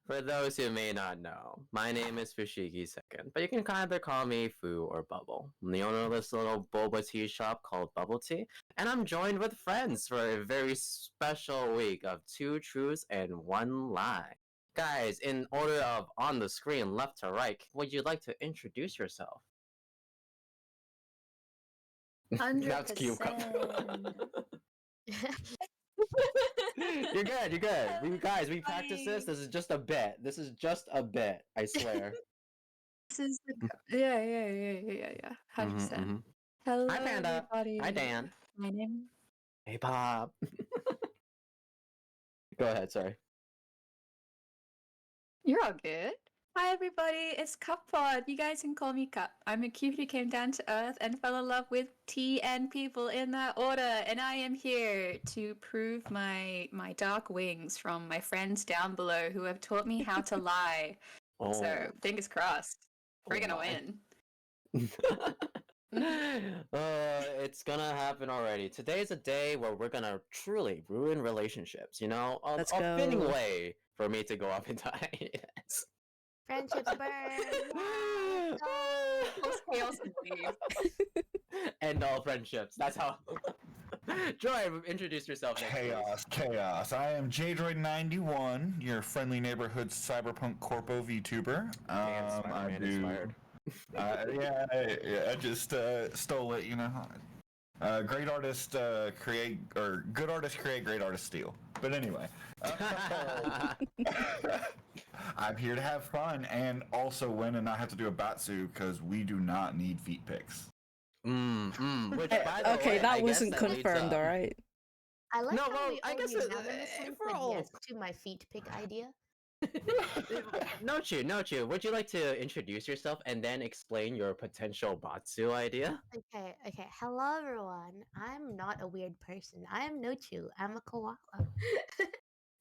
For those who may not know, my name is Fushigi Second, but you can either call me Fu or Bubble. I'm the owner of this little boba tea shop called Bubble Tea, and I'm joined with friends for a very special week of 2 truths and 1 lie. Guys, in order of on the screen, left to right, would you like to introduce yourself? That's cute. 100%. You're good. You're good. We guys, we practice this. Funny. This is just a bit. This is just a bit. I swear. This is yeah. 100%. Hello, Hi, Panda. everybody. Hi, Dan. My name. Hey, Pop. Go ahead. Sorry. You're all good. Hi, everybody. It's Cuppod. You guys can call me Cup. I'm a cute who came down to Earth and fell in love with tea and people in that order. And I am here to prove my dark wings from my friends down below who have taught me how to lie. Oh. So fingers crossed. We're gonna win. It's gonna happen already. Today's a day where we're gonna truly ruin relationships. You know, Let's a fitting go. way for me to go up into hiatus. Friendships burn. Chaos and leave. End all friendships. That's how. Joy, introduce yourself. Next, please. Chaos. I am JDroid91, your friendly neighborhood cyberpunk corpo VTuber. Man, Spider-Man inspired. I just stole it. You know, great artists create, or good artists create, great artists steal. But anyway, I'm here to have fun and also win and not have to do a Batsu because we do not need feet pics. Which, by the Okay, way, that I wasn't guess that leads confirmed, up- alright. I like No, how well, we I guess only it- unanimously for said all- yes to my feet pick idea. Nochu, would you like to introduce yourself and then explain your potential Batsu idea? Okay. Hello, everyone. I'm not a weird person. I am Nochu. I'm a koala.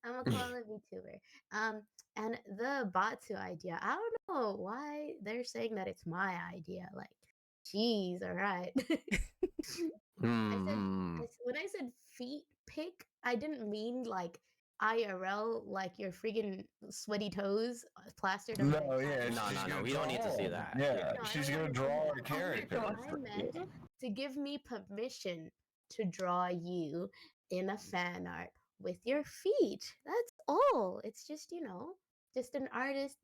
I'm a koala VTuber. And the Batsu idea, I don't know why they're saying that it's my idea. Like, geez, all right. When I said feet pick, I didn't mean like IRL, like your friggin' sweaty toes plastered on No, my yeah, body. No, she's no, gonna we don't need to see draw. that. Yeah, No, I she's don't gonna wanna see draw that. a character. I meant to give me permission to draw you in a fan art with your feet. That's all. It's just, just an artist,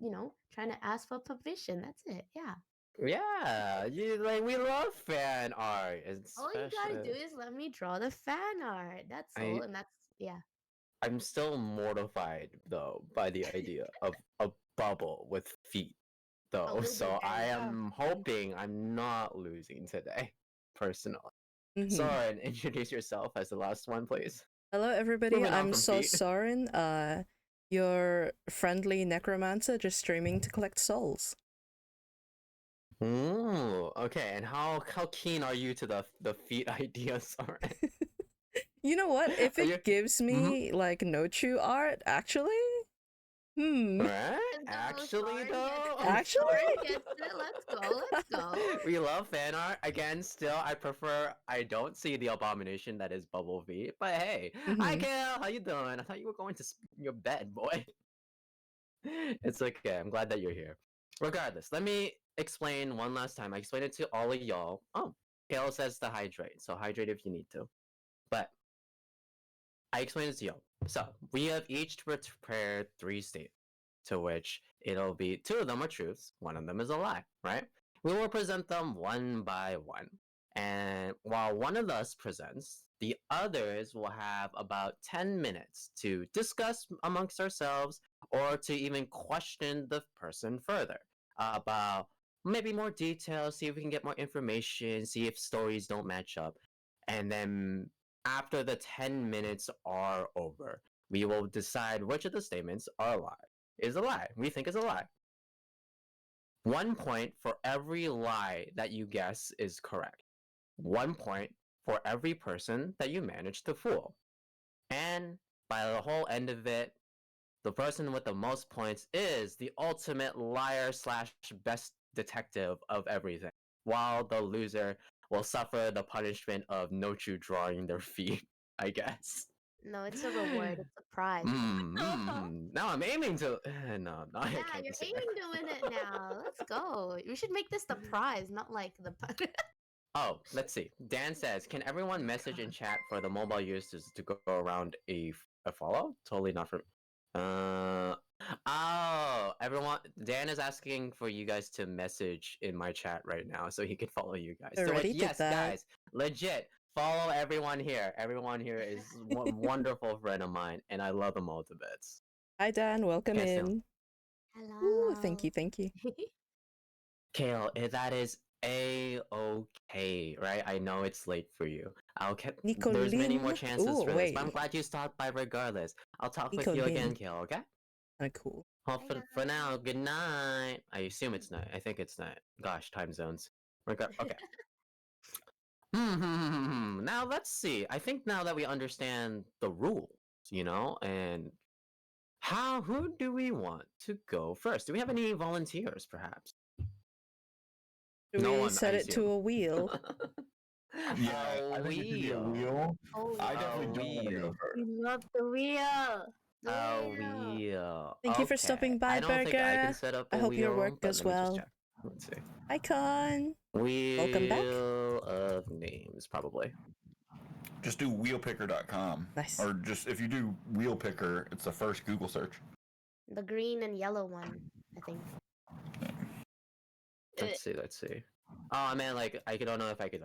trying to ask for permission. That's it. Yeah. Yeah, we love fan art. All you gotta do especially- is let me draw the fan art. That's I- all. And that's, yeah. I'm still mortified though by the idea of a bubble with feet, though. will be So I very am hoping I'm not losing today, personally. Mhm. Soren, introduce yourself as the last one, please. Hello, everybody. Moving on I'm from So feet. Soren, your friendly necromancer just streaming to collect souls. Ooh, okay. And how keen are you to the feet idea, Soren? You know what? If Are it you- gives me, like, no true art, actually? Right? Let's go, Actually, Soren though. gets it. Actually? Soren gets it. Let's go. We love fan art. Again, still, I don't see the abomination that is Bubble V. But hey, hi, Mhm. Kale. How you doing? I thought you were going to your bed, boy. It's okay. I'm glad that you're here. Regardless, let me explain one last time. I explained it to all of y'all. Oh, Kale says to hydrate. So hydrate if you need to. But I explained it to y'all. So we have each prepared 3 statements, to which it'll be 2 of them are truths, 1 of them is a lie, right? We will present them one by one. And while one of us presents, the others will have about 10 minutes to discuss amongst ourselves or to even question the person further about maybe more details, see if we can get more information, see if stories don't match up. And then after the 10 minutes are over, we will decide which of the statements are a lie. Is a lie. We think is a lie. 1 point for every lie that you guess is correct. 1 point for every person that you manage to fool. And by the whole end of it, the person with the most points is the ultimate liar / best detective of everything, while the loser will suffer the punishment of Nochu drawing their feet, I guess. No, it's a reward. It's a prize. Now I'm aiming to. No, no, I Yeah, can't you're say aiming to win it now. Let's go. We should make this the prize, not like the. Oh, let's see. Dan says, "Can everyone message in chat for the mobile users to go around a follow?" Totally not for. Oh, everyone. Dan is asking for you guys to message in my chat right now so he can follow you guys. So Already did yes, that. guys, legit follow everyone here. Everyone here is wonderful friend of mine, and I love them all to bits. Hi Dan, welcome Yes, no. in. Hello. Ooh, thank you, thank you. Kale, that is a-okay, right? I know it's late for you. There's many more Nicolene? chances Ooh, for this, but I'm wait. glad you stopped by regardless. I'll talk with you again, Nicolene. Kale, okay? Cool. Well, Bye, for now, good night. I assume it's night. I think it's night. Gosh, time zones. Okay. Now let's see. I think now that we understand the rules, and who do we want to go first? Do we have any volunteers, perhaps? Do No we one, set I it to assume. a wheel? Yeah, I think it should be a wheel. Oh, I yeah. definitely don't want to go wheel. first. We love the wheel. The A wheel. wheel. Thank you for stopping Okay. by, I don't think I Burger. can set up a I hope wheel, your work but goes let me just well. check. Let's see. Hi, Con. Wheel Welcome back. of names, probably. Just do wheelpicker.com. Nice. Or just if you do wheel picker, it's the first Google search. The green and yellow one, I think. Let's see. Oh man, like I don't know if I could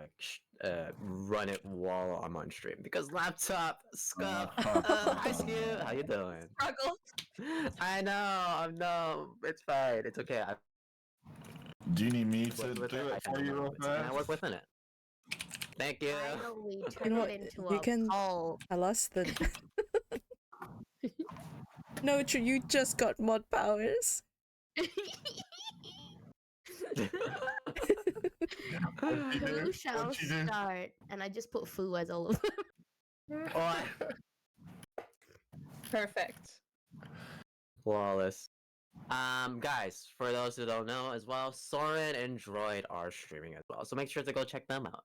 run it while I'm on stream because laptop scuff. Hi Stu, how you doing? Struggle. I know, no, it's fine, it's okay. I Do you need me to worked with do it. it I for know you my real limits, and I work fast? within it. Thank you. Finally, You turn know it what? into You a can call. tell us that. No, you just got mod powers. Who shall What'd you do? start? And I just put foo as all of them. Oh, Perfect. flawless. Guys, for those who don't know as well, Soren and Droid are streaming as well, so make sure to go check them out.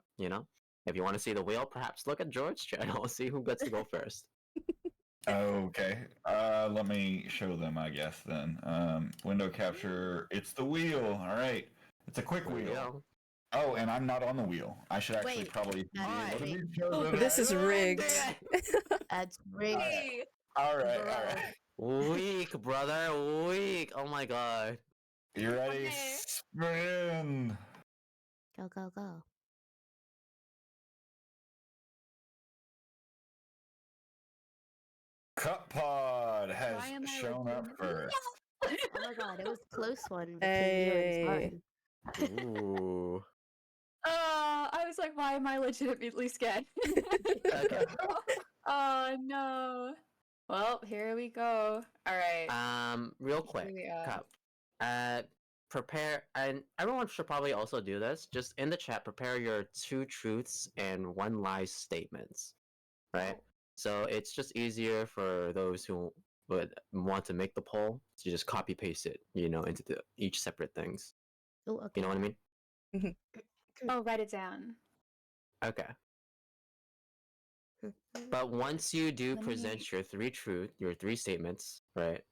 If you want to see the wheel, perhaps look at Droid's channel and see who gets to go first. Okay. Let me show them, I guess, then. Window capture. It's the wheel. All right. It's a quick wheel. Oh, and I'm not on the wheel. I should actually Wait, probably. that's What did rigged. you show them? This is rigged. That's rigged. Hey, All right. Bro. Weak, brother, weak. Oh my god. You ready? Okay. Spin. Go, go, go. Cup Pod has Why am I shown up looking- first. Oh my god, it was a close one between you and Soren. Ooh. I was like, why am I legitimately scared? Okay. Oh no. Well, here we go. All right. Real quick, we are. Cup. Prepare, and everyone should probably also do this. Just in the chat, prepare your 2 truths and 1 lie statements, right? So it's just easier for those who would want to make the poll to just copy paste it, into each separate things. Oh, okay. You know what I mean? Oh, write it down. Okay. But once you do Let me- present your 3 statements, right?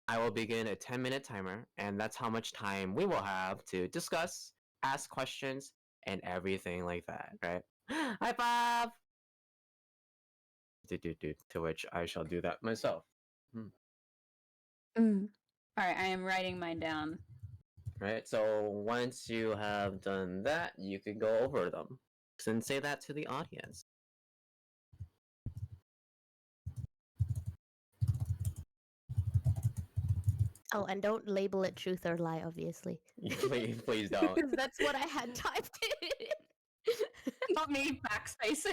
I will begin a 10-minute timer, and that's how much time we will have to discuss, ask questions, and everything like that, right? High five! To which I shall do that myself. All right, I am writing mine down. Right? So once you have done that, you can go over them. And say that to the audience. Oh, and don't label it truth or lie, obviously. Please don't. Because that's what I had typed in. Not me, backspace.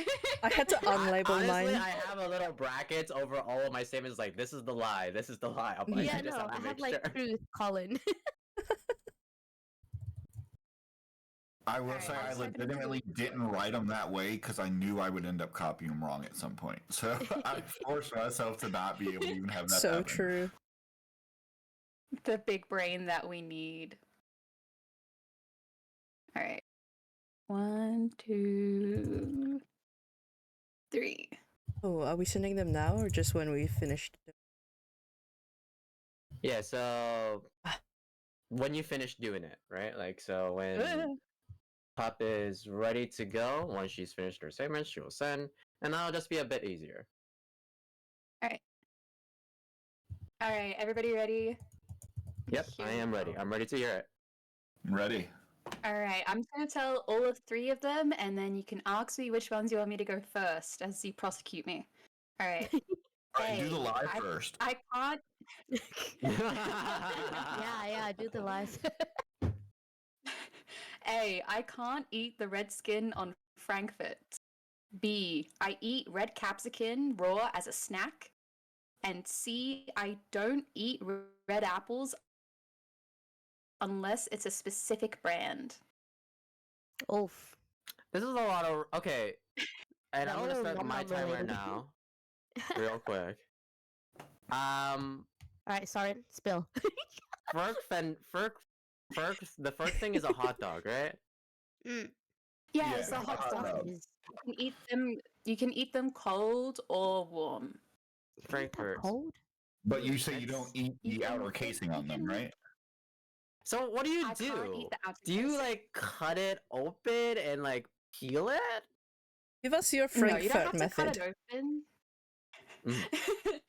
I had to unlabel Honestly, mine. I have a little brackets over all of my statements like, this is the lie, this is the lie. I'm like, Yeah, I just no, have to I make have like sure. truth, Colin. I will Alright, say I'll I just type it into legitimately the- didn't write them that way because I knew I would end up copying them wrong at some point. So I forced myself to not be able to even have that So happen. true. The big brain that we need. All right. 1, 2, 3. Oh, are we sending them now or just when we finished? Yeah, so when you finish doing it, right? Like, so when Pop is ready to go, once she's finished her segment, she will send, and that'll just be a bit easier. All right, everybody ready? Yep, Here I we am ready. go. I'm ready to hear it. Ready? All right, I'm just gonna tell all of 3 of them, and then you can ask me which ones you want me to go first as you prosecute me. All right. All right, do the Hey, live first. I can't. Yeah, do the live. A, I can't eat the red skin on Frankfurt. B, I eat red capsicum raw as a snack. And C, I don't eat red apples unless it's a specific brand. Oof. This is a lot of okay, and I'm gonna No, start nom my nom timer related. now, real quick. Alright, sorry, spill. The first thing is a hot dog, right? Mm. Yeah, Yeah, it's a hot hot dog. dog. You can eat them. You can eat them cold or warm. You can eat that Frankfurt. cold? But you say you don't It's- eat you the can- outer casing you on them, can- right? So what do you I can't do? eat the outer Do you casing. like cut it open and like peel it? Give us your No, you don't Frankfurt have to cut method. it open. Mm.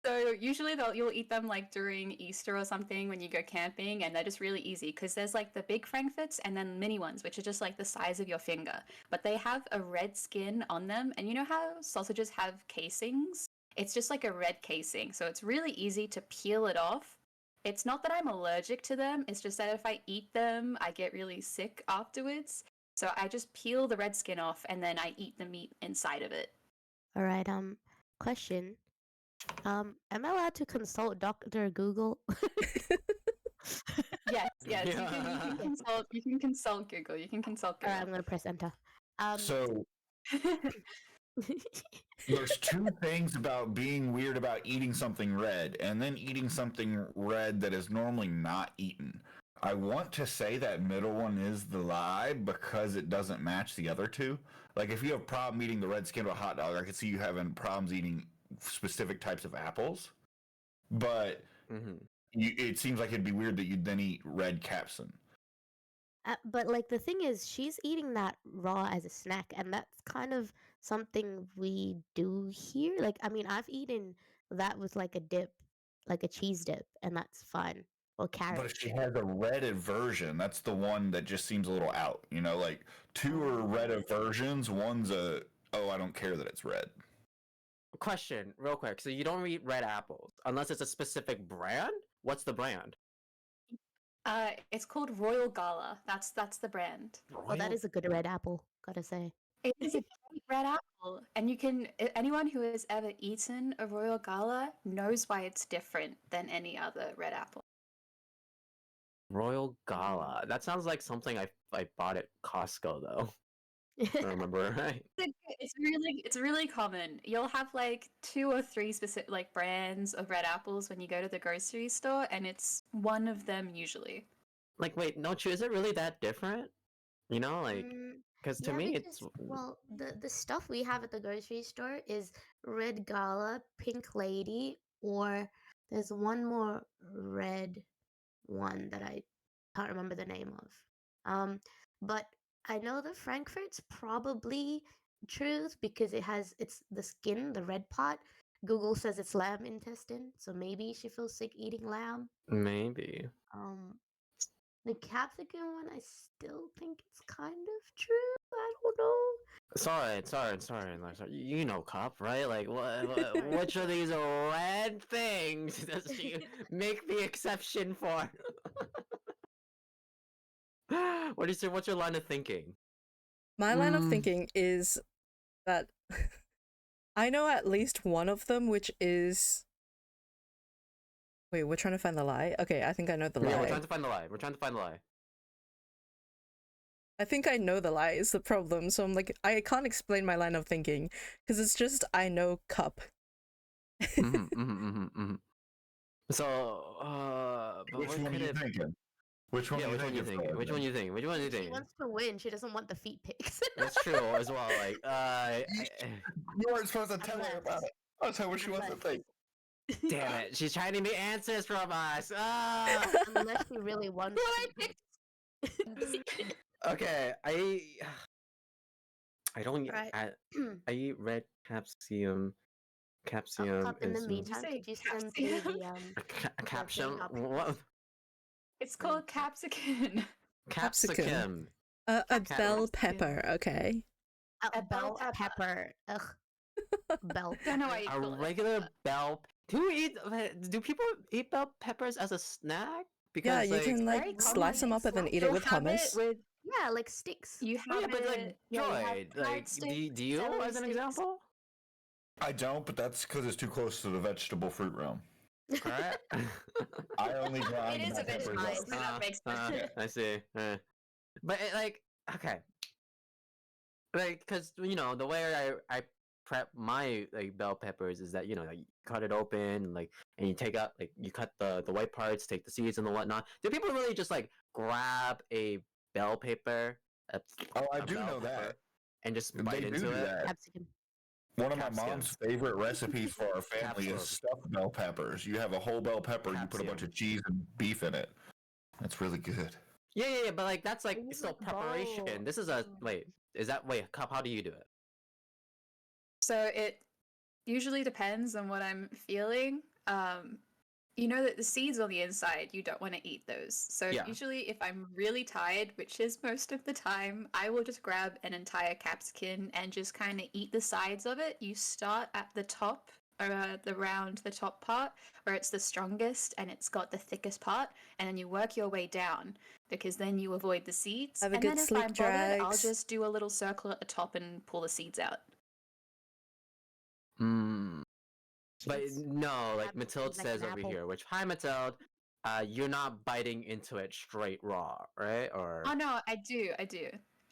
So usually you'll eat them like during Easter or something when you go camping, and they're just really easy because there's like the big Frankfurts and then mini ones, which are just like the size of your finger, but they have a red skin on them. And you know how sausages have casings? It's just like a red casing, so it's really easy to peel it off. It's not that I'm allergic to them; it's just that if I eat them, I get really sick afterwards. So I just peel the red skin off, and then I eat the meat inside of it. Alright, question. Am I allowed to consult Dr. Google? Yes, yes. You Yeah. can consult. You can consult Google. You can consult Alright, I'm Google. gonna press enter. So there's two things about being weird about eating something red and then eating something red that is normally not eaten. I want to say that middle one is the lie because it doesn't match the other two. Like if you have problem eating the red skin of a hot dog, I could see you having problems eating specific types of apples. But Mhm. it seems like it'd be weird that you'd then eat red capsin. But like the thing is, she's eating that raw as a snack, and that's kind of something we do here. Like, I mean, I've eaten that with like a dip, like a cheese dip, and that's fine. Or But carrot. if she has a red version, that's the one that just seems a little out. You know, like two are red versions. One's a I don't care that it's red. Question, real quick. So you don't eat red apples unless it's a specific brand? What's the brand? It's called Royal Gala. That's the brand. Oh, that is a good red apple, gotta say. It is a great red apple, and you can. Anyone who has ever eaten a Royal Gala knows why it's different than any other red apple. Royal Gala. That sounds like something I bought at Costco though. If I remember right. It's really common. You'll have like 2 or 3 specific like brands of red apples when you go to the grocery store, and it's one of them usually. Like, wait, don't you? Is it really that different? You know, like, because to Yeah, me, because, well, the stuff we have at the grocery store is Red Gala, Pink Lady, or there's one more red one that I can't remember the name of. But I know the Frankfurt's probably truth because it's the skin, the red part. Google says it's lamb intestine, so maybe she feels sick eating lamb. maybe. The capsicum one, I still think it's kind of true. I don't know. Sorry. You know, cop, right? Like, which of these red things does she make the exception for? What's your line of thinking? My line of thinking is that I know at least one of them, which is. Wait, we're trying to find the lie? Okay, I think I know the lie. Yeah, we're trying to find the lie. I think I know the lie is the problem, so I'm like, I can't explain my line of thinking, because it's just, I know cup. So, but Which what one are could you it? thinking? Which one? Yeah, do which one you it's think? going Which to one be? you think? Which one you She think? wants to win. She doesn't want the feet pics. That's true as well. Like, You weren't supposed to tell her about it. I was what she wants to think. damn it, she's trying to get answers from us. Ah. Unless she really wants What I to. Okay, I don't. Right. I eat red capsium. Capsium Cup, in the is meantime, say could you send me capsium? the a capsium. topic? What? It's called capsicum. Capsicum. A Capsicum. bell pepper, okay. A A bell bell pepper. Ugh. Bell Don't know why pepper. you A call it regular that. bell. Do people eat bell peppers as a snack? Yeah, Because you like, can like very slice them common. up and then eat it You'll with have hummus. it with Yeah, like sticks. you oh, have yeah, but like it. Yeah, you have Joy, like carrot do sticks, you celery as an sticks. example? I don't, but that's because it's too close to the vegetable fruit realm. Alright. I only grind It is my a vegetable, peppers so up. that makes sense. I see. But like, okay, like, cause you know the way I prep my like bell peppers is that like you cut it open and you take out like you cut the white parts, take the seeds and the whatnot. Do people really just like grab a bell pepper? Oh, I a do bell know pepper, that. and just They bite do into do it. that. Capsicum. One of my Capsicum. mom's favorite recipes for our family Capsicum. is stuffed bell peppers. You have a whole bell pepper, you put a bunch Capsicum. of cheese and beef in it. That's really good. Yeah, but like that's like use, still like, a bowl. preparation. This is a wait. Is that wait? Cup? How do you do it? So it usually depends on what I'm feeling. You know that the seeds on the inside, you don't want to eat those. So Yeah. usually if I'm really tired, which is most of the time, I will just grab an entire capsicum and just kind of eat the sides of it. You start at the top, the top part, where it's the strongest and it's got the thickest part, and then you work your way down because then you avoid the seeds. Have a and good then if sleek I'm bothered, I'll drags. just do a little circle at the top and pull the seeds out. But Jeez. no, like Apple Matilda is like says an over apple. here, which hi Matilda, you're not biting into it straight raw, right? Or Oh no, I do. It's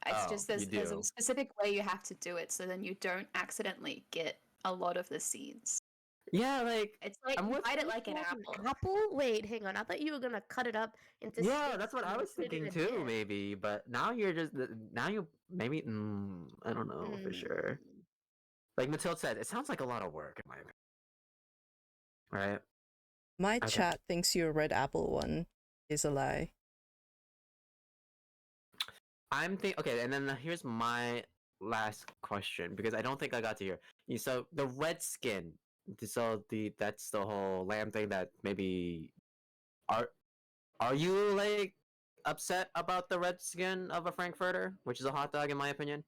Oh, just you there's a do. specific way you have to do it, so then you don't accidentally get a lot of the seeds. yeah, like It's like I'm you with- bite it Eat like an apple. Apple? Wait, hang on. I thought you were gonna cut it up into yeah, sticks that's what and I then was put it in thinking a too, dip. maybe. But now you're just now you maybe I don't know for sure. Mm. Like Matilda said, it sounds like a lot of work in my opinion. Right? My Okay. chat thinks your red apple one is a lie. I'm think okay, and then here's my last question because I don't think I got to hear. So the red skin, so that's the whole lamb thing that maybe are you like upset about the red skin of a frankfurter, which is a hot dog in my opinion?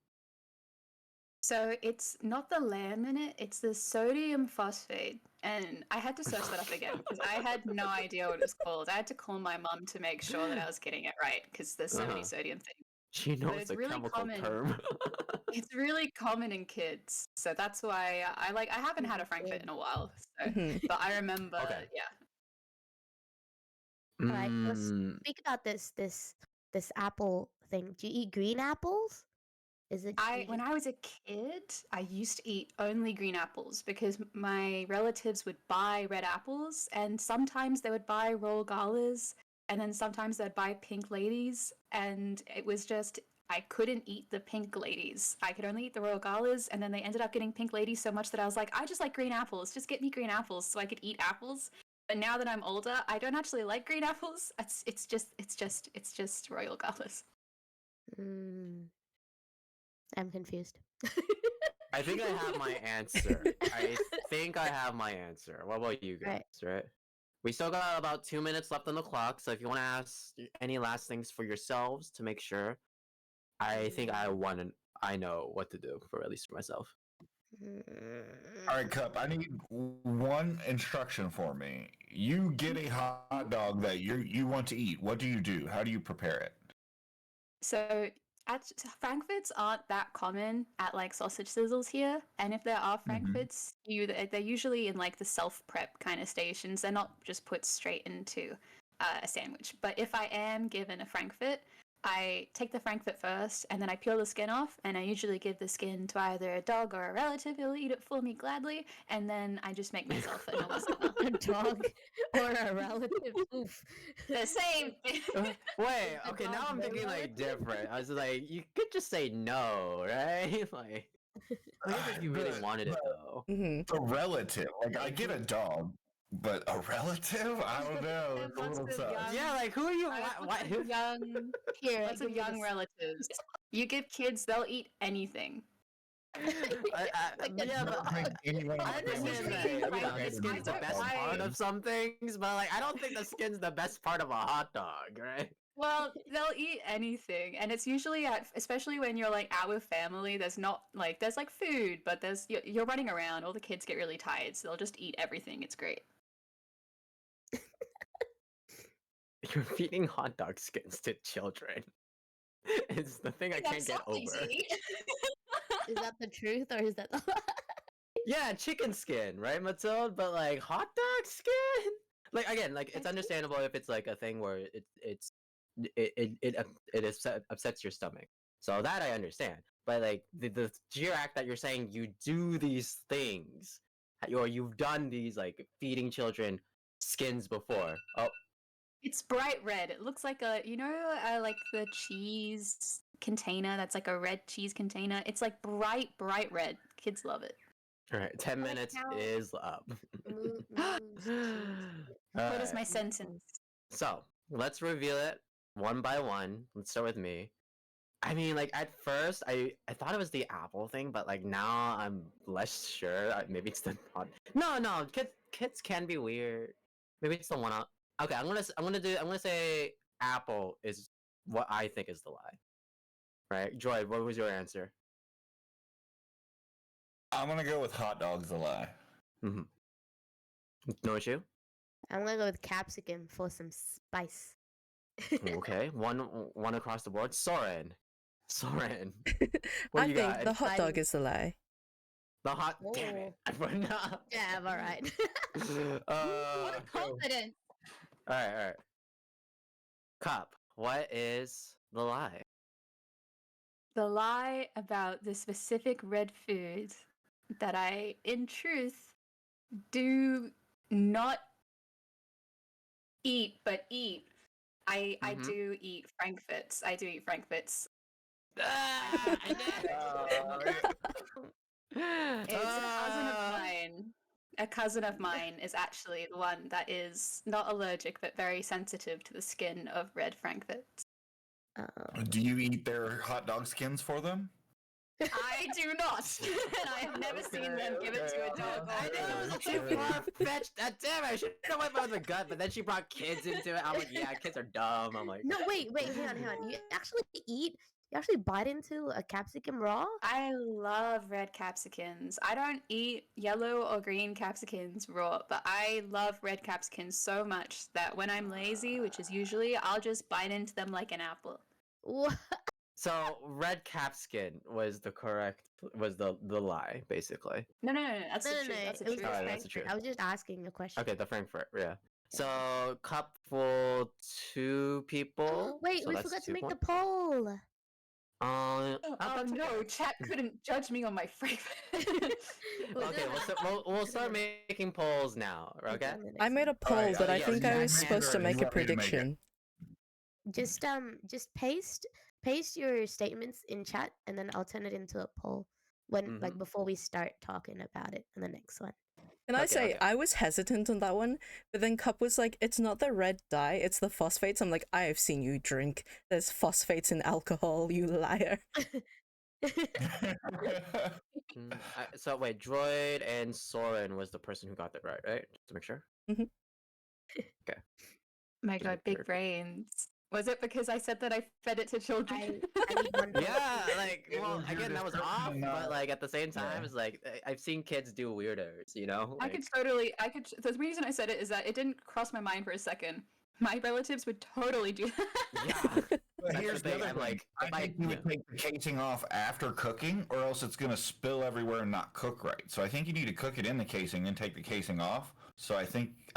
So it's not the lamb in it; it's the sodium phosphate. And I had to search that up again because I had no idea what it was called. I had to call my mum to make sure that I was getting it right because there's so many Uh-huh. sodium things. She knows it's the really chemical common. term. It's really common in kids, so that's why I haven't had a frankfurt in a while. So, Mhm. but I remember, Okay. yeah. Alright, let's Mm, speak about this apple thing. Do you eat green apples? Is it? When I was a kid, I used to eat only green apples because my relatives would buy red apples, and sometimes they would buy Royal Galas, and then sometimes they'd buy pink ladies, and it was just I couldn't eat the pink ladies. I could only eat the Royal Galas, and then they ended up getting pink ladies so much that I was like, I just like green apples. Just get me green apples so I could eat apples. But now that I'm older, I don't actually like green apples. It's just Royal Galas. Mm. I'm confused. I think I have my answer. I think I have my answer. What about you guys? Right. We still got about 2 minutes left on the clock, so if you want to ask any last things for yourselves to make sure, I think I know what to do for at least for myself. All right, Cup. I need one instruction for me. You get a hot dog that you want to eat. What do you do? How do you prepare it? So frankfurts aren't that common at like sausage sizzles here, and if there are frankfurts, they're usually in like the self prep kind of stations. They're not just put straight into a sandwich. But if I am given a frankfurt, I take the frankfurt first, and then I peel the skin off, and I usually give the skin to either a dog or a relative who'll eat it for me gladly, and then I just make myself a normal supper. A dog or a relative. Oof. The same thing. Wait, The okay, now dog I'm the thinking like relative? different. I was like, you could just say no, right? Like, I guess if you really But- wanted it but- though. Hmm. A relative. Like, I get a dog, but a relative? I don't know. And It's a lots little of sus. young- Yeah, like who are you? I have Why, lots of young, Here, lots of give me young this. relatives. You give kids, they'll eat anything. Like a yeah, but dog. Anyone I on the understand usually that, think you like know, the this. skin's the I best don't part mind. of some things, but like I don't think the skin's the best part of a hot dog, right? Well, they'll eat anything, and it's usually especially when you're like out with family. There's not like there's like food, but you're running around. All the kids get really tired, so they'll just eat everything. It's great. You're feeding hot dog skins to children. It's the thing I can't get over. Is that the truth or is that the Yeah, chicken skin, right, Matilda? But like hot dog skin? Like again, like it's understandable if it's like a thing where it upsets your stomach. So that I understand. But like the sheer act that you're saying you do these things, or you've done these like feeding children skins before. Oh, It's bright red. It looks like like the cheese container that's like a red cheese container. It's like bright red. Kids love it. all right, 10 Like minutes how- is up. moon's What is Alright, my sentence? So let's reveal it one by one. Let's start with me. I mean, like at first, I thought it was the Apple thing, but like now I'm less sure. Maybe it's the no. Kids can be weird. Maybe it's the one. Okay, I'm gonna say Apple is what I think is the lie. Right, Joy. What was your answer? I'm gonna go with hot dogs a lie. No issue. I'm gonna go with capsicum for some spice. Okay, one across the board. Soren. I What do think you got? the hot dog Exciting. is the lie. The hot. Damn it! I forgot. Yeah, all right. What a confidence! All right. Cup. What is the lie? The lie about the specific red food that I, in truth, do not eat, but eat. I Mhm. do eat frankfurts. I do eat frankfurts. Ah, I It's a cousin of Ah. mine. A cousin of mine is actually the one that is not allergic but very sensitive to the skin of red frankfurts. Do you eat their hot dog skins for them? I do not, and I have never seen them give it to a dog. I think it was too far fetched. Damn, I should have went by the gut, but then she brought kids into it. I'm like, yeah, kids are dumb. I'm like, No, wait, hang on. You actually bite into a capsicum raw? I love red capsicums. I don't eat yellow or green capsicums raw, but I love red capsicums so much that when I'm lazy, which is usually, I'll just bite into them like an apple. What? so red capskin was the lie, basically. No, that's No, the no, truth. no. That's the It was truth. just Alright, that's the Frankfurt. truth. I was just asking a question. Okay, the Frankfurt, yeah. So cup for 2 people. Oh, wait, so we that's forgot to 2 make the points. poll. Oh that's no, okay. chat couldn't judge me on my frankfurt. Okay, we'll start making polls now. Okay. I made a poll, Alright, but I yeah, think you I had was supposed to Mandarin, make you a want me to make it? prediction. Just paste your statements in chat and then I'll turn it into a poll when like Mhm. before we start talking about it in the next one. Can I Okay, say okay. I was hesitant on that one, but then Cup was like, "It's not the red dye, it's the phosphates." I'm like, "I have seen you drink. There's phosphates in alcohol, you liar." So wait, Droid and Soren was the person who got that right? Just to make sure. My Just god, make big sure. brains. Was it because I said that I fed it to children? I need one vote. Yeah, like It well, was your again, that was description, off, not- but like at the same time, yeah. it's like I've seen kids do weirders, you know. I Like, could the reason I said it is that it didn't cross my mind for a second. My relatives would totally do that. yeah. But That's here's the the thing, other I'm thing. like, I if I- think you would yeah. take the casing off after cooking, or else it's gonna spill everywhere and not cook right. So I think you need to cook it in the casing and take the casing off. So I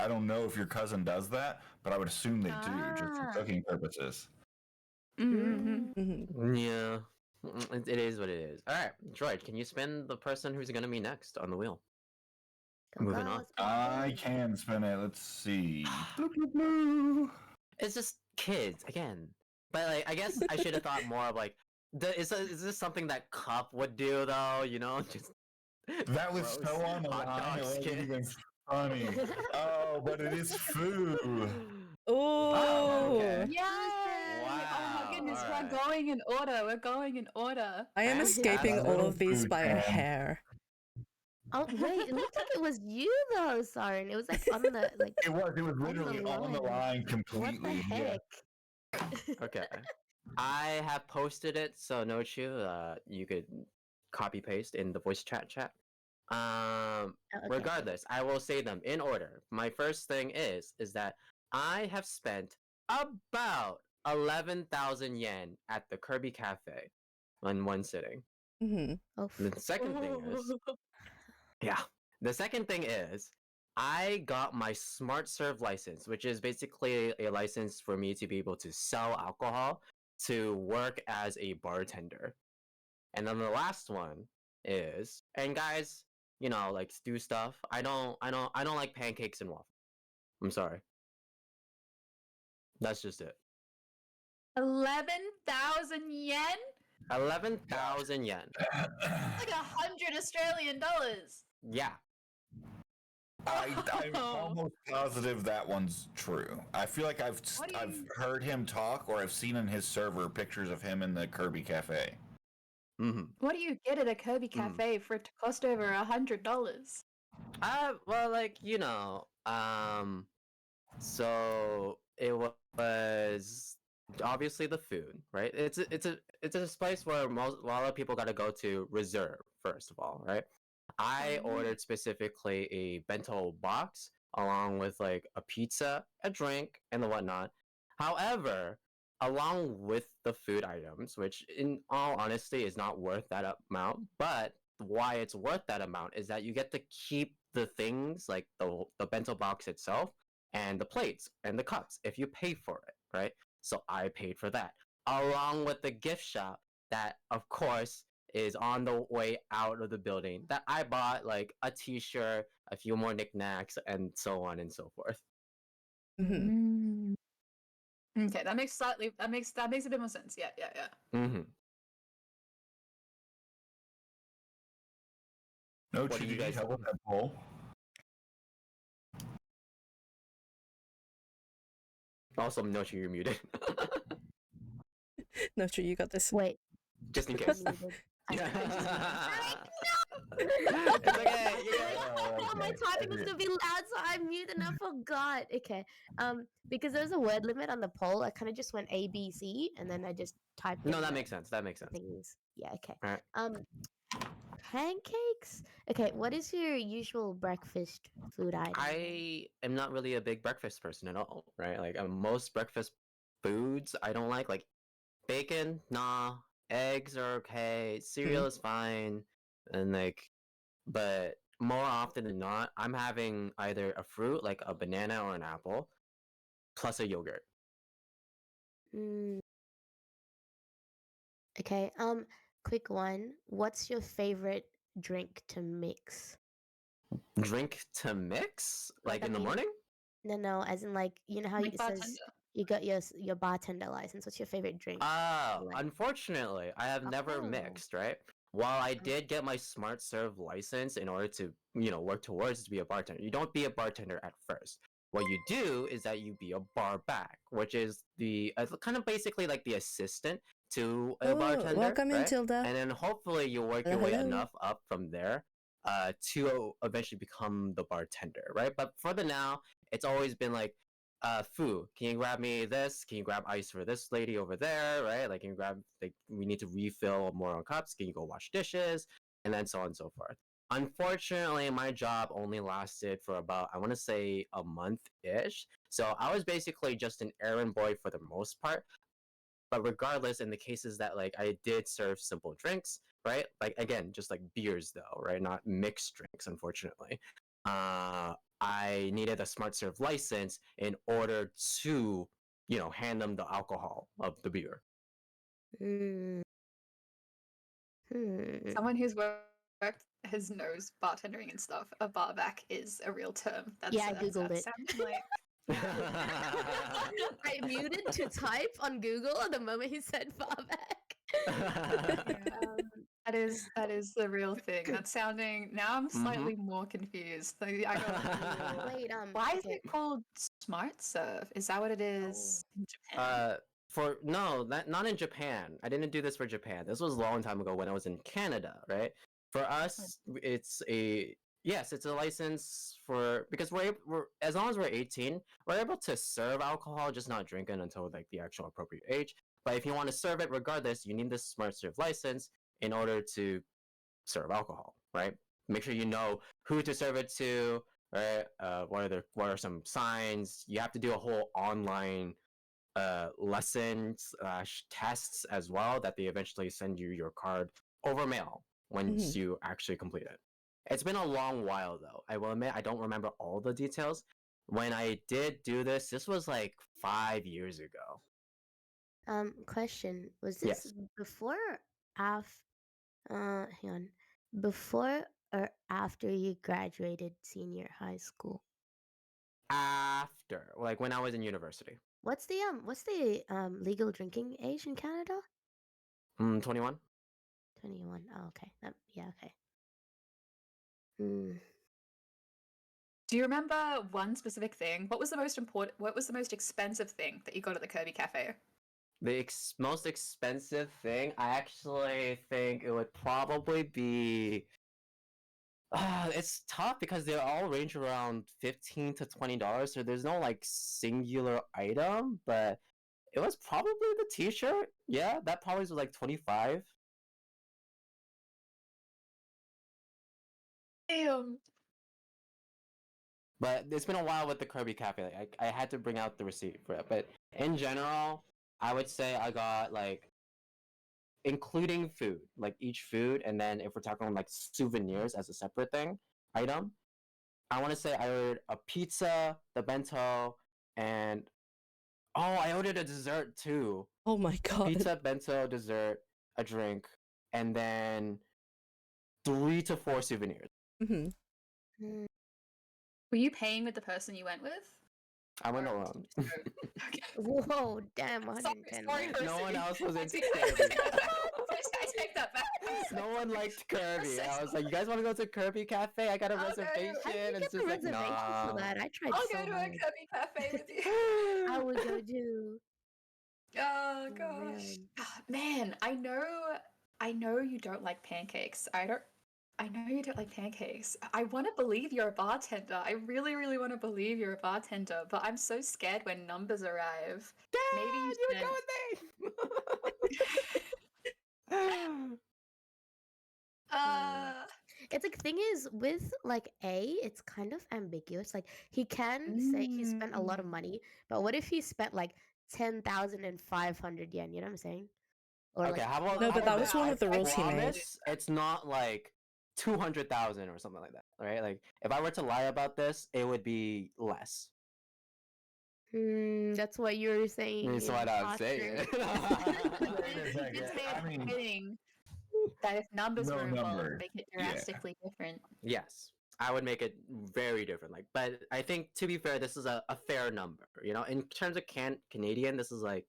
don't know if your cousin does that, but I would assume they do just for Ah. cooking purposes. Mm-hmm. Mhm. Yeah, it is what it is. All right, Droid, can you spin the person who's gonna be next on the wheel? Go, Moving go, on. let's go, I go. can spin it. Let's see. Bloop, bloop, bloop. It's just kids again. But like, I guess I should have thought more of like, is this something that Cup would do though? You know, just That was gross so on the hot line. It dogs, wasn't even kids. funny. Oh, but it is food. Oh, Oh, okay. Yay! Oh my Wow, goodness, alright. we're going in order. We're going in order. I am Fantastic. escaping all Little of these food by a fan. hair. Oh wait, it looked like it was you though, Sarn. It was like on the like. It was the literally on the line. line What completely. the Yeah. heck? Okay. I have posted it, so Nochu, you could copy paste in the voice chat. Oh, okay. Regardless, I will say them in order. My first thing is that I have spent about 11,000 yen at the Kirby Cafe in one sitting. Hmm. Oh, The second thing is, yeah, the second thing is, I got my Smart Serve license, which is basically a license for me to be able to sell alcohol to work as a bartender. And then the last one is, and guys, you know, like do stuff. I don't like pancakes and waffles. I'm sorry. That's just it. 11,000 yen? 11,000 yen. Like 100 Australian dollars. Yeah. I'm almost positive that one's true. I feel like I've What do I've you- heard him talk, or I've seen in his server pictures of him in the Kirby Cafe. Mm-hmm. What do you get at a Kirby Cafe for it to cost over $100? Well, like you know, so it was obviously the food, right? It's a place where a lot of people got to go to reserve first of all, right? I Oh. ordered specifically a bento box along with like a pizza, a drink, and the whatnot. However, along with the food items, which in all honesty is not worth that amount, but why it's worth that amount is that you get to keep the things like the bento box itself and the plates and the cups if you pay for it, right? So I paid for that along with the gift shop that of course is on the way out of the building that I bought like a t-shirt, a few more knickknacks, and so on and so forth. Hmm. Okay, that makes a bit more sense. Yeah. Mm-hmm. No, What do you Chidi, guys- how about that poll? Also, note you're muted. No, true, you got this. wait. Just in I'm case. muted. It's okay. I thought my typing was gonna be loud, so I muted and I forgot. Okay. Because there was a word limit on the poll, I kind of just went A, B, C, and then I just typed. No, in that the makes sense. That makes sense. things. Yeah. Okay. Alright. Pancakes. Okay. What is your usual breakfast food item? I am not really a big breakfast person at all, right? Like most breakfast foods I don't like bacon, nah. Eggs are okay. Cereal is fine, and like, but more often than not, I'm having either a fruit like a banana or an apple, plus a yogurt. Mm. Okay. Quick one. What's your favorite drink to mix? Drink to mix, Like, like I in the mean, morning. No, as in like you know how Like it says bartender. you got your bartender license. What's your favorite drink? Oh, Like- unfortunately, I have never Oh. mixed, right? While I did get my Smart Serve license in order to, you know, work towards to be a bartender, you don't be a bartender at first. What you do is that you be a bar back, which is the kind of basically like the assistant to a Oh, bartender. welcome in, right? Tilda. And then hopefully you work Hello, your way hello. enough up from there to eventually become the bartender, right? But for the now, it's always been like, Fu, can you grab me this? Can you grab ice for this lady over there, right? Like, can you grab, like, we need to refill more on cups. Can you go wash dishes? And then so on and so forth. Unfortunately, my job only lasted for about, I want to say, a month-ish. So I was basically just an errand boy for the most part. But regardless, in the cases that like I did serve simple drinks, right? Like again, just like beers though, right? Not mixed drinks, unfortunately. I needed a Smart Serve license in order to, you know, hand them the alcohol of the beer. Hmm. Hmm. Someone who's worked his nose bartendering and stuff, a barback is a real term. Yeah, I googled it. Sounds like I muted to type on Google the moment he said barback. that is the real thing. That's sounding. Now I'm slightly more confused. Like, I got Wait, why is okay. it called smart serve? Is that what it is in Japan? For no, not in Japan. I didn't do this for Japan. This was a long time ago when I was in Canada, right? For us, it's a license for because we're as long as we're 18, we're able to serve alcohol, just not drink it until like the actual appropriate age. But if you want to serve it, regardless, you need this smart serve license in order to serve alcohol, right? Make sure you know who to serve it to, right? What are some signs? You have to do a whole online lessons tests as well that they eventually send you your card over mail once you actually complete it. It's been a long while though. I will admit I don't remember all the details. When I did do this was like 5 years ago. Question. Was this Yes. before hang on. Before or after you graduated senior high school? After, like when I was in university. What's the legal drinking age in Canada? 21. 21. Oh, okay. Yeah, okay. Hmm. Do you remember one specific thing? What was the most important? What was the most expensive thing that you got at the Kirby Cafe? The most expensive thing, I actually think it would probably be. It's tough because they all range around $15 to $20, so there's no like singular item. But it was probably the T-shirt. Yeah, that probably was like 25. Damn. But it's been a while with the Kirby Cafe. Like, I had to bring out the receipt for it. But in general, I would say I got like, including food, like each food, and then if we're talking like souvenirs as a separate item, I want to say I ordered a pizza, the bento, and I ordered a dessert too. Oh my god. Pizza, bento, dessert, a drink, and then 3 to 4 souvenirs. Hmm. Were you paying with the person you went with? I went alone. Okay. Whoa, damn, 110. Sorry, No one else was into I Kirby. take that back. No one liked Kirby. I was like, you guys want to go to Kirby Cafe? I got a I'll go. reservation. I And didn't it's get just the like, reservation nah. for that. I tried I'll so go to a hard. Kirby Cafe with you. I would go too. Oh Oh, gosh. man. Man, I know you don't like pancakes. I know you don't like pancakes. I want to believe you're a bartender. I really, really want to believe you're a bartender, but I'm so scared when numbers arrive. Dad, Maybe you you spent- would go with me. It's like thing is with like it's kind of ambiguous. Like he can say he spent a lot of money, but what if he spent like 10,500 yen? You know what I'm saying? Or Okay, like how about No, but how that about was one of the rules he made. promise it's not like 200,000 or something like that, right? Like if I were to lie about this, it would be less. that's what you're saying. That's what I'm saying. I mean, that if numbers no were involved, number. make it Yeah. drastically different. Yes, I would make it very different. Like, but I think to be fair, this is a fair number. You know, in terms of Canadian, this is like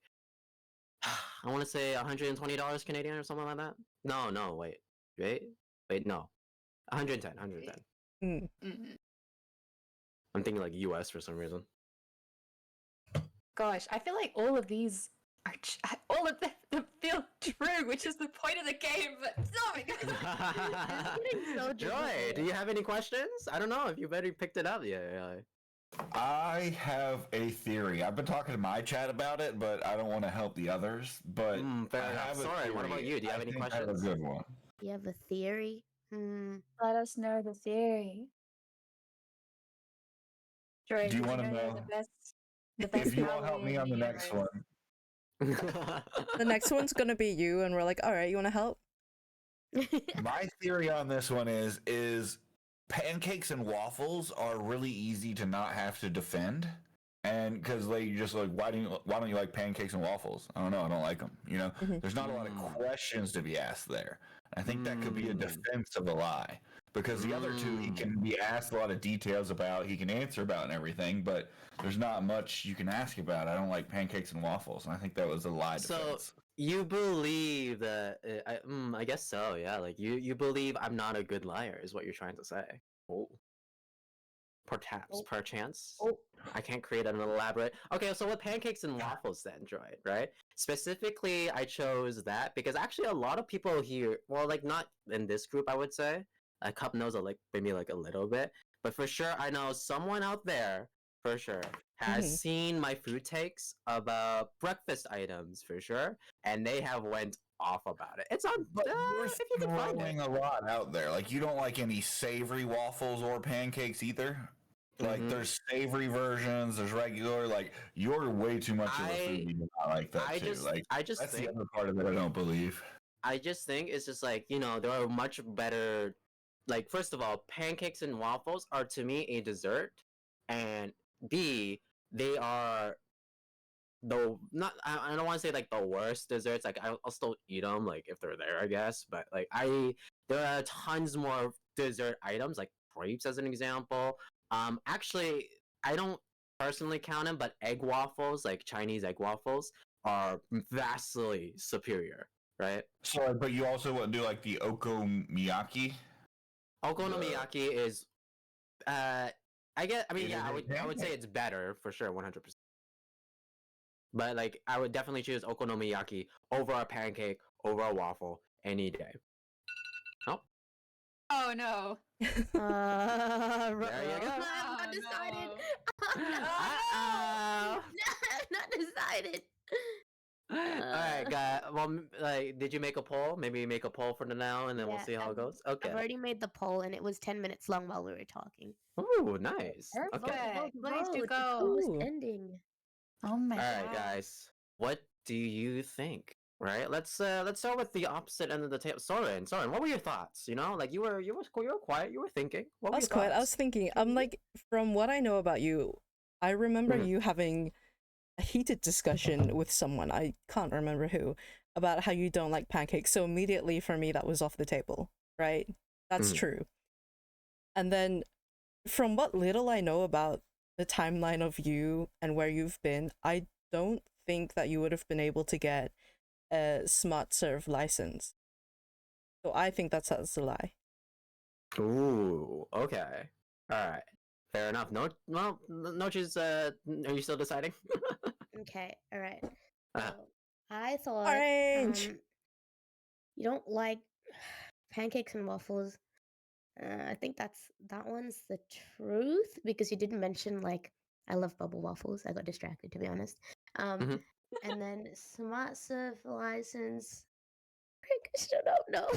I want to say $120 Canadian or something like that. No, wait, no, 110. Mm. I'm thinking like US for some reason. Gosh, I feel like all of these are all of them feel true, which is the point of the game. But oh my god, getting so Joy, difficult. do you have any questions? I don't know if you've already picked it up yet. I have a theory. I've been talking to my chat about it, but I don't want to help the others. But Fair I enough. have a Sorry, what about theory. you? Do you have I any think I have questions? a good one. You have a theory? let us know the theory. Joy, Do you did wanna you're know? The best If you all help me on the next one, The next one's gonna be you, and we're like, all right, you want to help? my theory on this one is pancakes and waffles are really easy to not have to defend. And because like just like why don't you like pancakes and waffles? I don't know. I don't like them. You know, Mhm. there's not a lot of Mm. questions to be asked there. I think that could be a Mm. defense of a lie because the other two he can be asked a lot of details about, he can answer about and everything, but there's not much you can ask about. I don't like pancakes and waffles, and I think that was a lie So defense. you believe that? I guess so. Yeah, like you believe I'm not a good liar, is what you're trying to say. Oh, perhaps, Oh. perchance. Oh, I can't create an elaborate. Okay, so with pancakes and waffles, then, Droid, right? Specifically, I chose that because actually a lot of people here, well, like not in this group, I would say. A Cup knows like maybe like a little bit, but for sure, I know someone out there for sure has Mhm. seen my food takes about breakfast items for sure, and they have went off about it. It's on, But you're if you can find it. throwing a lot out there. Like you don't like any savory waffles or pancakes either. Like Mhm. there's savory versions, there's regular. Like you're way too much of a I- foodie to not like that too. Like I just that's think the other part of it I don't believe. I just think it's just like, there are much better. Like, first of all, pancakes and waffles are to me a dessert, and B, they are I don't want to say like the worst desserts. Like, I'll still eat them, like if they're there, I guess. But like, there are tons more dessert items, like crepes as an example. Actually, I don't personally count them, but egg waffles, like Chinese egg waffles, are vastly superior, right? So, but you also do like the okonomiyaki. Okonomiyaki is, I mean, It yeah, is a I would say pancake. it's better for sure, 100%. But like, I would definitely choose okonomiyaki over a pancake, over a waffle, any day. Oh, Oh no. There you go. I'm not decided. Uh-oh. I'm not decided. All right, guy. Well, like, did you make a poll? Maybe make a poll for the now, and then we'll Yeah, see how it goes. Okay. I've already made the poll, and it was 10 minutes long while we were talking. Ooh, nice. Okay. Perfect. Please do Vote, it's go. almost Ooh. ending. Oh my All right, god. guys. What do you think? Right. Let's start with the opposite end of the table. Soren, what were your thoughts? Like you were quiet. You were thinking. What I were was your quiet. I thoughts? was thinking. I'm like, from what I know about you, I remember Mhm. you having a heated discussion with someone. I can't remember who, about how you don't like pancakes. So immediately for me, that was off the table. Right. That's Mhm. true. And then, from what little I know about the timeline of you and where you've been, I don't think that you would have been able to get a Smart Serve license. So I think that's a lie. Ooh. Okay. All right. Fair enough. No. Well, Nochi's. Are you still deciding? Okay, all right. Uh, So, I thought Orange! you don't like pancakes and waffles. I think that one's the truth because you didn't mention like I love bubble waffles. I got distracted to be honest. Mhm. And then Smart Serve license. I still don't know.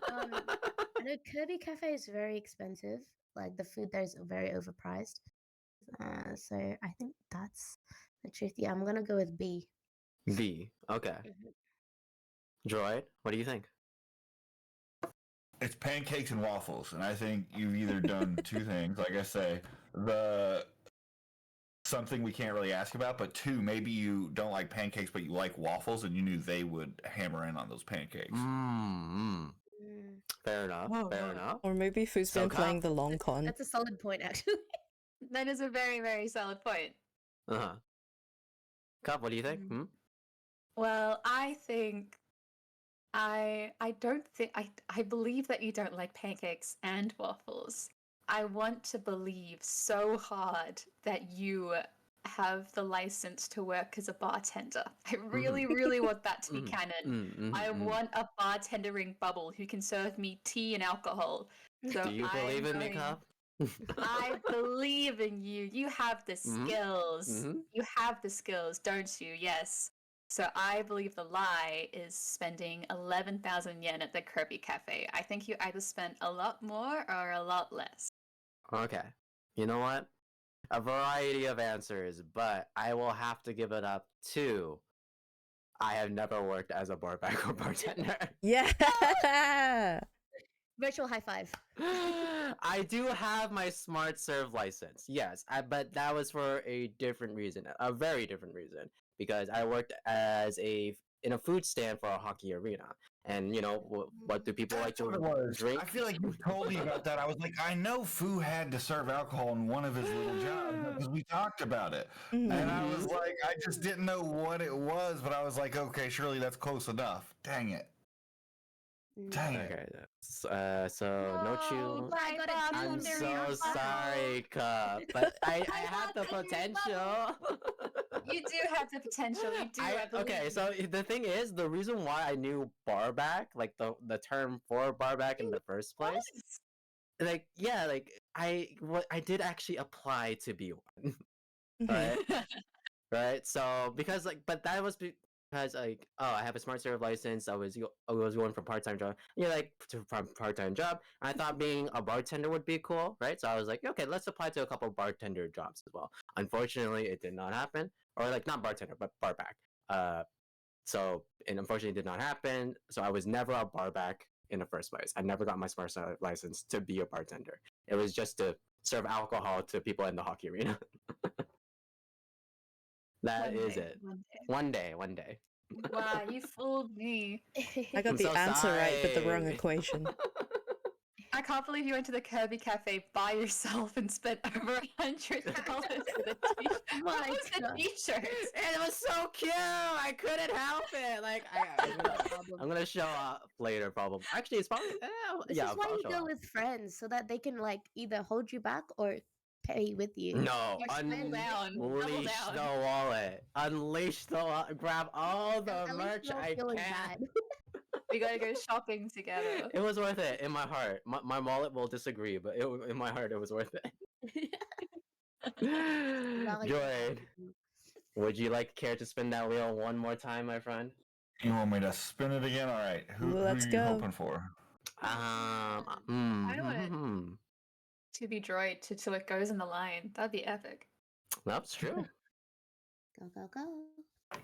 I know Kirby Cafe is very expensive. Like the food there is very overpriced. So I think that's the truth. Yeah, I'm gonna go with B. B. Okay. Mhm. Droid. What do you think? It's pancakes and waffles, and I think you've either done two things. Like I say, the something we can't really ask about, but two, maybe you don't like pancakes, but you like waffles, and you knew they would hammer in on those pancakes. Mm. Mm. Fair enough. Fair enough. Or maybe Fu's So been playing Cup. the long con. That's a solid point, actually. That is a very, very solid point. Uh huh. Cup. What do you think? Mm. Hmm? Well, I think I don't think I believe that you don't like pancakes and waffles. I want to believe so hard that you have the license to work as a bartender. I really, really want that to be Mhm. canon. I Mm. want a bartendering bubble who can serve me tea and alcohol. So Do you believe in me, Cup? I believe in you. You have the Mhm. skills. Mhm. You have the skills, don't you? Yes. So I believe the lie is spending 11,000 yen at the Kirby Cafe. I think you either spent a lot more or a lot less. Okay. You know what? A variety of answers, but I will have to give it up to I have never worked as a barback or bartender. Yeah! Virtual high five. I do have my smart serve license, yes, but that was for a different reason, a very different reason, because I worked as in a food stand for a hockey arena, and you know what do people like That's what it to was. drink? I feel like you told me about that. I was like, I know Fu had to serve alcohol in one of his little jobs because we talked about it. Mhm. And I was like, I just didn't know what it was, but I was like, okay, surely that's close enough. Dang it. Dang it. Okay, so no chew. But I got it I'm tuned so around. sorry, Cup, but I have the potential. You do have the potential. You do. I Okay, believe. so the thing is, the reason why I knew barback, like the term for barback in the first place, like yeah, like I did actually apply to be one, right? Right. So because but that was because like I have a smart serve license. I was going for part time job. Yeah, like to part time job. I thought being a bartender would be cool, right? So I was like, okay, let's apply to a couple bartender jobs as well. Unfortunately, it did not happen, or like not bartender, but barback. So and unfortunately, it did not happen. So I was never a barback in the first place. I never got my smart serve license to be a bartender. It was just to serve alcohol to people in the hockey arena. That One is day, it. one day. One day. Wow, you fooled me. I got I'm the so answer right, but the wrong sorry. equation. I can't believe you went to the Kirby Cafe by yourself and spent over $100 for the t-shirt. My What was the God. t-shirt? It was so cute. I couldn't help it. Like I'm gonna show up later, probably. Actually, it's probably This yeah. is why I'll you show go up. with friends so that they can like either hold you back or pay with you. No, Or spend down, double unleash down. the wallet. Unleash the wallet. Grab all the At least merch you don't I feel as can. bad. We gotta go shopping together. It was worth it in my heart. My wallet will disagree, but in my heart, it was worth it. Value. Joy, would you care to spin that wheel one more time, my friend? You want me to spin it again? All right. Who Let's are you go. hoping for? I want to be droid till it goes in the line. That'd be epic. That's true. Go, go, go.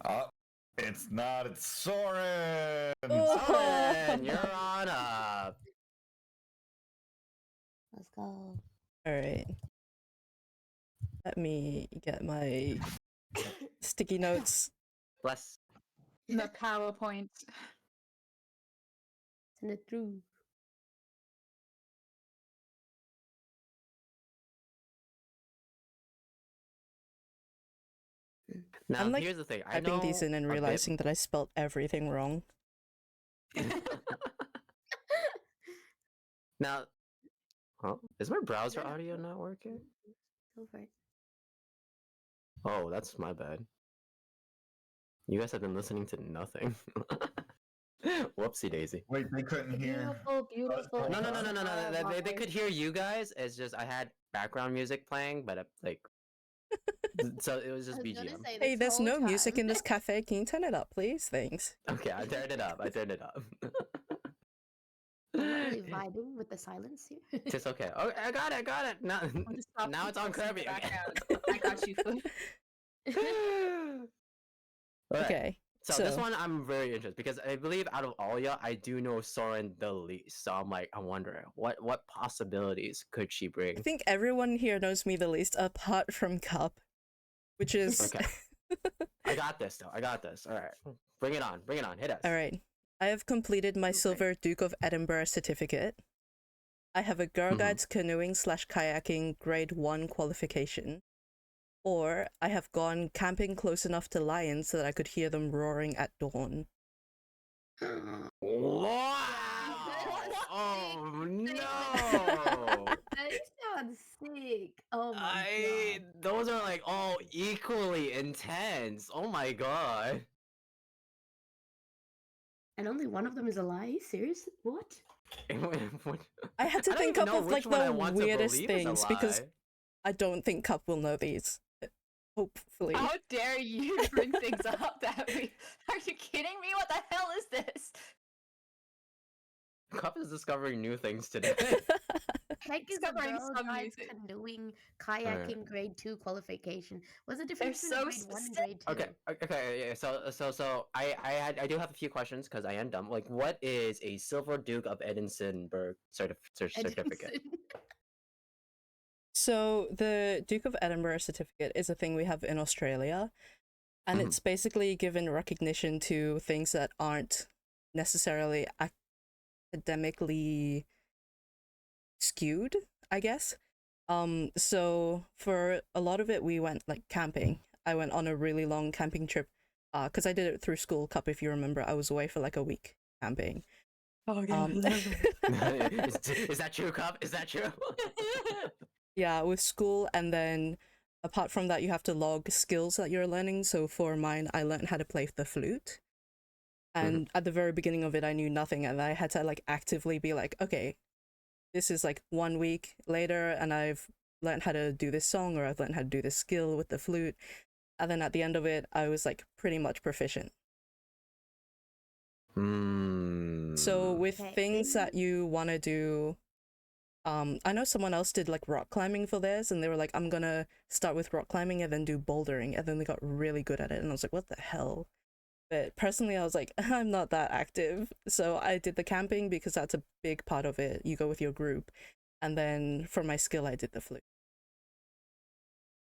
Oh, it's not. It's Soren. Oh. Soren, you're on up. Let's go. Alright. Let me get my sticky notes. Bless. The PowerPoint. Send it through. Now, I'm, here's the thing. I Typing these in and a bit- realizing that I spelled everything wrong. Now, is my browser audio not working? Go for it. Oh, that's my bad. You guys have been listening to nothing. Whoopsie daisy. Wait, they couldn't hear. Beautiful, beautiful. No. They Lovely. could hear you guys. It's just I had background music playing, but so it was just I was gonna BGM. say, Hey, this there's whole no music time- in this cafe. Can you turn it up, please? Thanks. Okay, I turned it up. I'm not really vibing with the silence here. It's okay. Oh, I got it. Now, I'll just stop now it's on tossing Kirby the again. background. I got you, Fu. Alright, Okay. So this one I'm very interested because I believe out of all y'all, I do know Soren the least. So I'm wondering what possibilities could she I bring? think everyone here knows me the least, apart from Cup, which is Okay. I got this though. I got this. All right, bring it on. Hit us. all right. I have completed my Silver Duke of Edinburgh certificate. I have a Girl Mhm. Guides canoeing / kayaking grade 1 qualification. Or I have gone camping close enough to lions so that I could hear them roaring at dawn. Wow! Oh no! That sounds sick. Oh my god. Those are all equally intense. Oh my god. And only one of them is a lie? Seriously? What? I had to I don't think even up know of which like one I the want to weirdest believe is a things because lie. I don't think Cup will know these. Hopefully. How dare you bring things up that we... Are you kidding me? What the hell is this? Cup is discovering new things today. Heck is a Discovering girl some guides music. canoeing, kayaking grade 2 qualification. What's the They're difference so between grade 1 and grade 2? Okay, yeah. So I do have a few questions because I am dumb. Like, what is a Silver Duke of Edinburgh certificate? Edison. So the Duke of Edinburgh certificate is a thing we have in Australia, and Mhm. it's basically given recognition to things that aren't necessarily academically skewed, I guess. So for a lot of it, we went like camping. I went on a really long camping trip, because I did it through school. Cup, if you remember, I was away for like a week camping. Oh Is that true, Cup? Is that true? Yeah, with school, and then apart from that, you have to log skills that you're learning. So for mine, I learned how to play the flute. And at the very beginning of it, I knew nothing, and I had to like actively be like, okay, this is like 1 week later, and I've learned how to do this song, or I've learned how to do this skill with the flute. And then at the end of it, I was like pretty much proficient. So with Okay, things that you want to do, I know someone else did like rock climbing for theirs, and they were like, I'm gonna start with rock climbing and then do bouldering, and then they got really good at it, and I was like, what the hell? But personally, I was like, I'm not that active, so I did the camping because that's a big part of it. You go with your group, and then for my skill, I did the flute.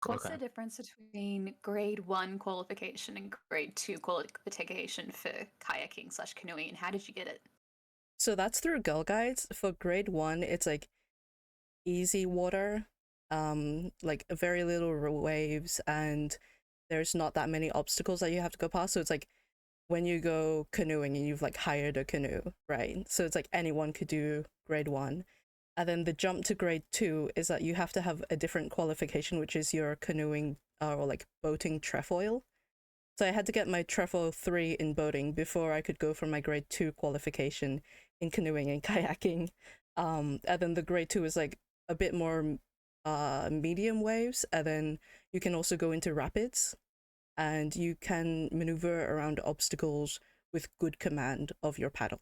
What's Okay. the difference between grade 1 qualification and grade 2 qualification for kayaking / canoeing? And how did you get it? So that's through Girl Guides. For grade 1, it's like easy water, like very little waves, and there's not that many obstacles that you have to go past. So it's like when you go canoeing and you've like hired a canoe, right? So it's like anyone could do grade 1. And then the jump to grade 2 is that you have to have a different qualification, which is your canoeing or like boating trefoil. So I had to get my trefoil 3 in boating before I could go for my grade 2 qualification in canoeing and kayaking. And then the grade 2 is like a bit more medium waves, and then you can also go into rapids, and you can maneuver around obstacles with good command of your paddle.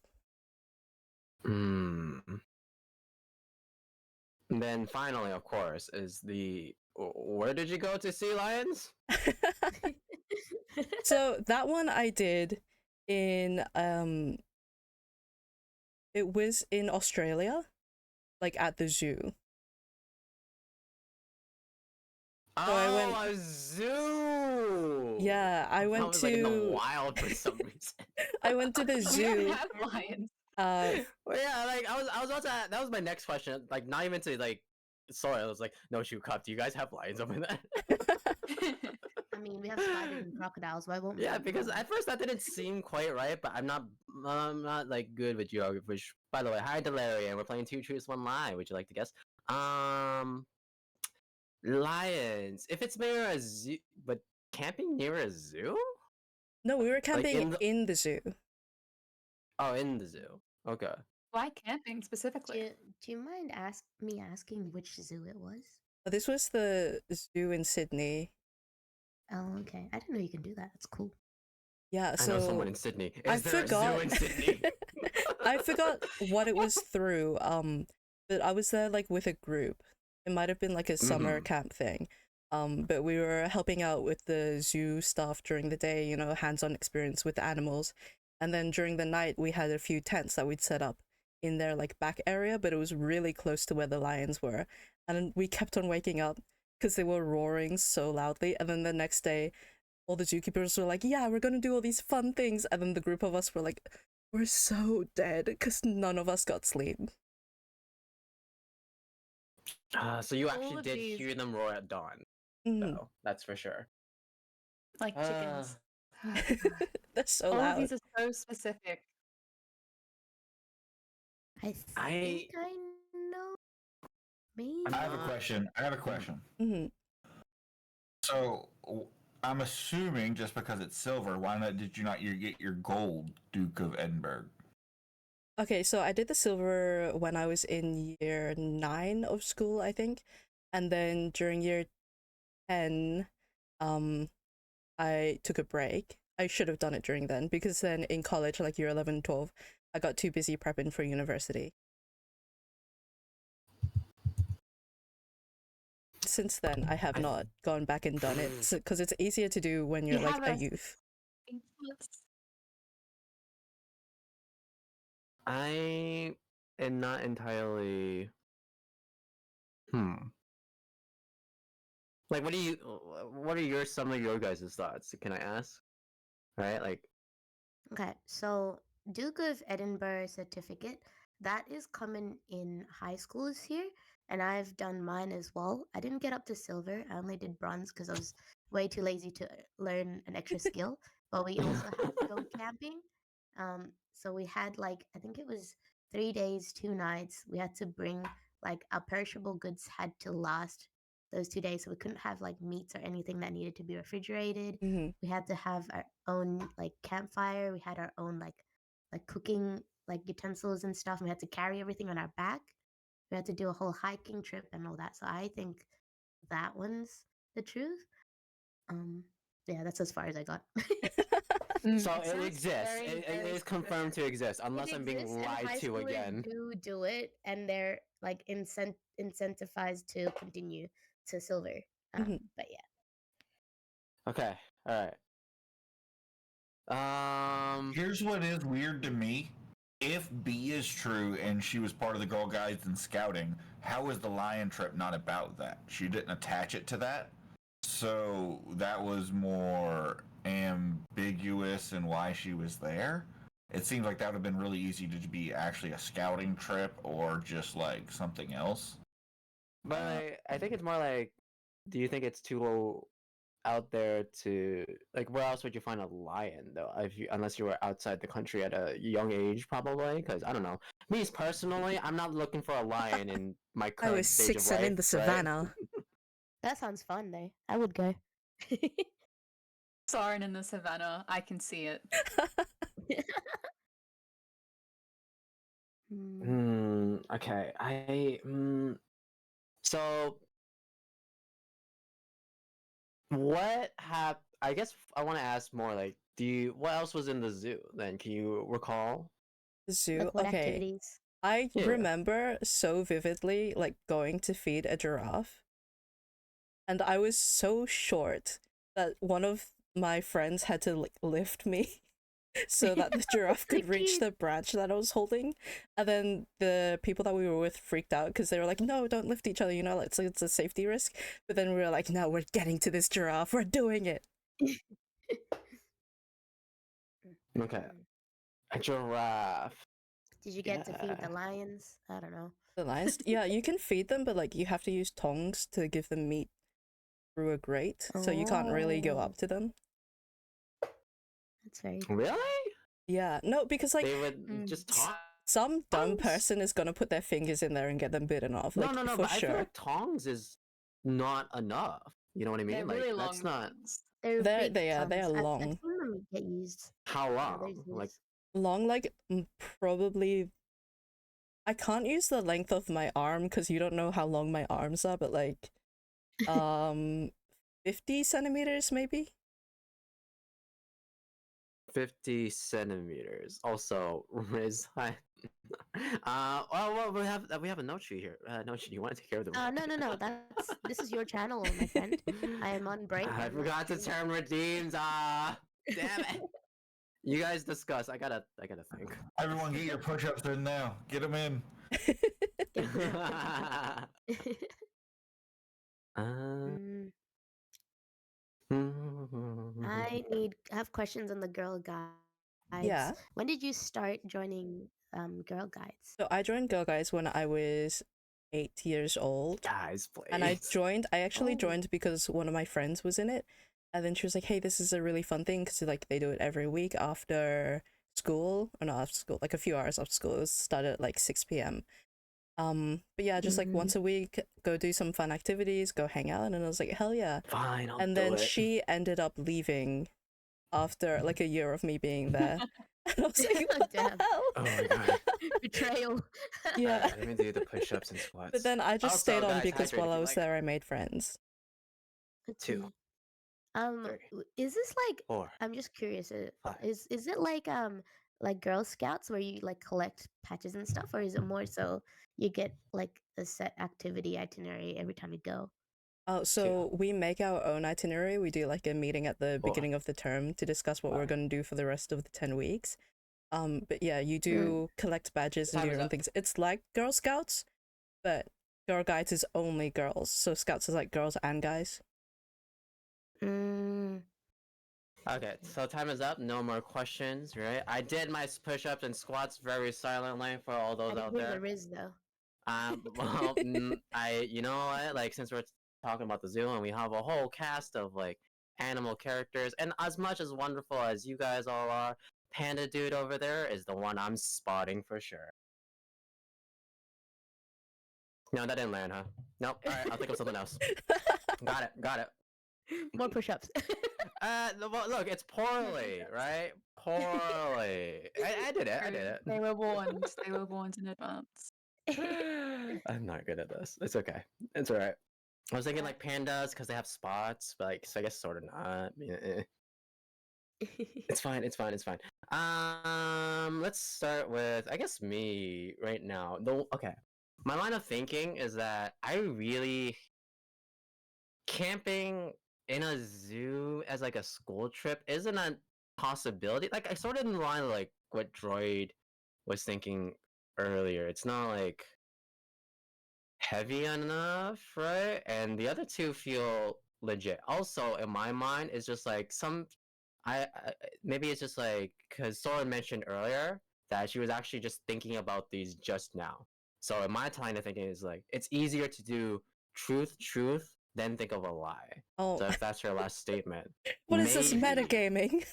And then finally, of course, is where did you go to see lions? So that one I did in it was in Australia, like at the zoo. So I went- a zoo. Yeah, I went was like in the to wild for some reason. I went to the We don't zoo. have lions. Uh, Well, yeah, like I was about to. That was my next question. Like, not even to like. Sorry, I was like, no, shoot, Cup. Do you guys have lions over there? I mean, we have spiders and crocodiles. Why won't we? Yeah, have because lions? at first that didn't seem quite right, but I'm not like good with geography. Which, by the way, hi Delarian. We're playing 2 Truths 1 Lie. Would you like to guess? Lions. If it's near a zoo, but camping near a zoo? no, we were camping in the- in the zoo. Oh, in the zoo. Okay. Why camping specifically? Do you mind me asking which zoo it was? This was the zoo in Sydney. Oh, okay. I didn't know you could do that. That's cool. Yeah, I know someone so in Sydney. I Is there forgot. a zoo in Sydney? I forgot what it was through. But I was there like with a group. It might have been like a summer Mhm. camp thing. But we were helping out with the zoo stuff during the day, you know, hands-on experience with the animals. And then during the night, we had a few tents that we'd set up in their like back area, but it was really close to where the lions were. And we kept on waking up because they were roaring so loudly. And then the next day, all the zookeepers were like, yeah, we're gonna do all these fun things. And then the group of us were like, we're so dead because none of us got sleep. So you All actually of did these- hear them roar at dawn. Mm. though. That's for sure. Like chickens. They're so All loud. of these are so specific. I think I know. Maybe. I have a question. Mhm. So I'm assuming just because it's silver, why not did you not get your gold Duke of Edinburgh? Okay, so I did the silver when I was in year 9 of school, I think. And then during year 10, I took a break. I should have done it during then, because then in college, like year 11, 12, I got too busy prepping for university. Since then, I have not gone back and done it because it's easier to do when you're You like have a a- youth. I am not entirely. Like, what do you? What are some of your guys' thoughts? Can I ask? Right, like. Okay, so Duke of Edinburgh certificate, that is common in high schools here, and I've done mine as well. I didn't get up to silver, I only did bronze because I was way too lazy to learn an extra skill. But we also had to go camping. So we had like, I think it was 3 days, 2 nights. We had to bring like our perishable goods had to last those 2 days. So we couldn't have like meats or anything that needed to be refrigerated. Mhm. We had to have our own like campfire. We had our own like cooking like utensils and stuff. And we had to carry everything on our back. We had to do a whole hiking trip and all that. So I think that one's the truth. Yeah, that's as far as I got. So it sounds exists. very, It very is confirmed to exist, unless It I'm being exists, and lied high to schoolers again. do it, and they're like incentivized to continue to silver. Mhm. But yeah. Okay. All right. Here's what is weird to me. If B is true and she was part of the Girl Guides and scouting, how is the lion trip not about that? She didn't attach it to that. So that was more ambiguous in why she was there. It seems like that would have been really easy to be actually a scouting trip or just like something else. But I think it's more like, do you think it's too out there to like? Where else would you find a lion though? Unless you were outside the country at a young age, probably. Because I don't know. Me personally, I'm not looking for a lion in my I current was stage of 6 life. and in the right? savannah. That sounds fun, though. I would go. Soren in the savannah. I can see it. Okay. So what happened? I guess I want to ask more. Like, what else was in the zoo? Then can you recall? Zoo. Like what Okay. activities? I Yeah. remember so vividly like going to feed a giraffe. And I was so short that one of my friends had to like lift me so that the giraffe could reach Cute. the branch that I was holding. And then the people that we were with freaked out because they were like, no, don't lift each other, you know, it's a safety risk. But then we were like, no, we're getting to this giraffe, we're doing it. Okay. A giraffe. Did you get to feed Yeah. the lions? I don't know. The lions, yeah, you can feed them, but like you have to use tongs to give them meat through a grate, so you can't really go up to them. That's very cool. Really? Yeah, no, because like They would just talk. some dumb Tongs? person is gonna put their fingers in there and get them bitten off. Like, No. for But I feel sure. like tongs is not enough. You know what I mean? They're Like really long. that's not ones. They're They're- big they are- tongues. they are I've long. seen them get used. how Yeah, long. there's Like these- Long, like probably. I can't use the length of my arm because you don't know how long my arms are, but like, 50 centimeters maybe. 50 centimeters. Also, Riz. Well, we have a note sheet here. Note sheet. You want to take care of the? No. This is your channel, my friend. I am on break. I I'm not forgot to doing turn redeems. Damn it. You guys discuss. I gotta think. Everyone, get your push-ups in now. Get them in. Mm, I have questions on the Girl Guides. Yeah. When did you start joining Girl Guides? So I joined Girl Guides when I was 8 years old. Guys, please. And I actually Oh. joined because one of my friends was in it. And then she was like, hey, this is a really fun thing because like they do it every week after school, or not after school, like a few hours after school. It was started at like 6 p.m. But yeah, just like once a week, go do some fun activities, go hang out. And I was like, hell yeah. Fine, I'll And do then it. she ended up leaving after like a year of me being there. And I was like, what the Damn. hell? Oh my god. Betrayal. Yeah. Alright, let me do the push-ups and squats. But then I just Also, stayed on guys, because hydrate while if I you was like. there, I made friends. Two. Three. Is this like? 4. I'm just curious. 5. Is it like like Girl Scouts where you like collect patches and stuff, or is it more so you get like a set activity itinerary every time you go? Oh, so we make our own itinerary. We do like a meeting at the Cool. beginning of the term to discuss what we're Right. going to do for the rest of the 10 weeks. But yeah, you Mm. do collect badges and Time do is your own up. things. It's like Girl Scouts, but Girl Guides is only girls. So Scouts is like girls and guys. Mm. Okay, so time is up. No more questions, right? I did my push-ups and squats very silently for all I those didn't out hear there. the Riz though. Well, you know what? Like, since we're talking about the zoo and we have a whole cast of like animal characters, and as much as wonderful as you guys all are, Panda Dude over there is the one I'm spotting for sure. No, that didn't land, huh? Nope. All right, I'll think of something else. Got it. Got it. More push-ups. Well, look, it's poorly, right? Poorly. I did it. I did it. They were warned. They were warned in advance. I'm not good at this. It's okay. It's alright. I was thinking like pandas because they have spots, but like, so I guess sort of not. Yeah, It's fine. It's fine. It's fine. Let's start with I guess me right now. Okay. My line of thinking is that I really camping in a zoo as like a school trip isn't a possibility. Like I sort of in line with, like what Droid was thinking earlier. It's not like heavy enough, right? And the other two feel legit. Also, in my mind, it's just like I maybe it's just like because Soren mentioned earlier that she was actually just thinking about these just now. So in my line of thinking is like it's easier to do truth, than think of a lie. Oh, So if that's your last statement, what is this maybe- metagaming?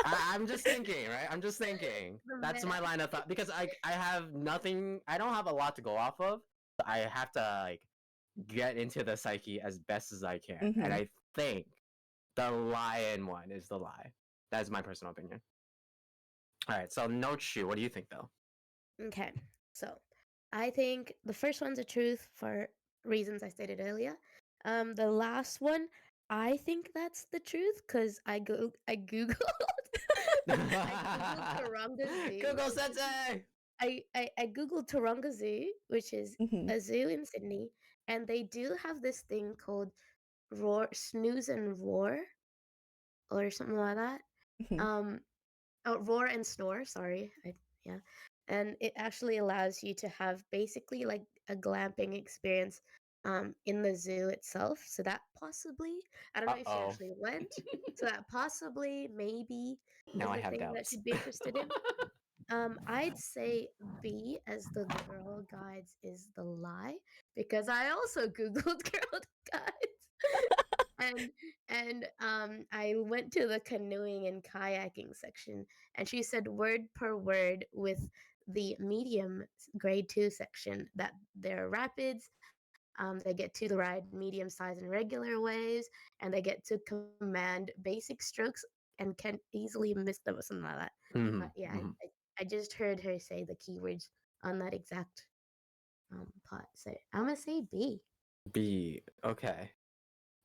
I'm just thinking, right? I'm just thinking. The That's meta. my line of thought because I have nothing. I don't have a lot to go off of. So I have to like get into the psyche as best as I can, Mhm. and I think the lion one is the lie. That's my personal opinion. All right, so no chew. What do you think though? Okay, so I think the first one's a truth for reasons I stated earlier. The last one, I think that's the truth because I googled I googled Taronga Zoo. Google Sensei. I googled Taronga Zoo, which is Mhm. a zoo in Sydney, and they do have this thing called roar, snooze and roar, or something like that. Mhm. Roar and snore. Sorry, yeah, and it actually allows you to have basically like a glamping experience in the zoo itself. So that possibly, I don't know if she Uh-oh. actually went. So that possibly, maybe, Now is I the have thing that doubts. she'd be interested in. I'd say B as the Girl Guides is the lie because I also googled Girl Guides and I went to the canoeing and kayaking section and she said word per word with the medium grade 2 section that there are rapids. They get to the ride medium size and regular waves, and they get to command basic strokes and can easily miss them or something like that. Mhm, But yeah, mhm. I just heard her say the keywords on that exact part. So I'm gonna say B. B. Okay.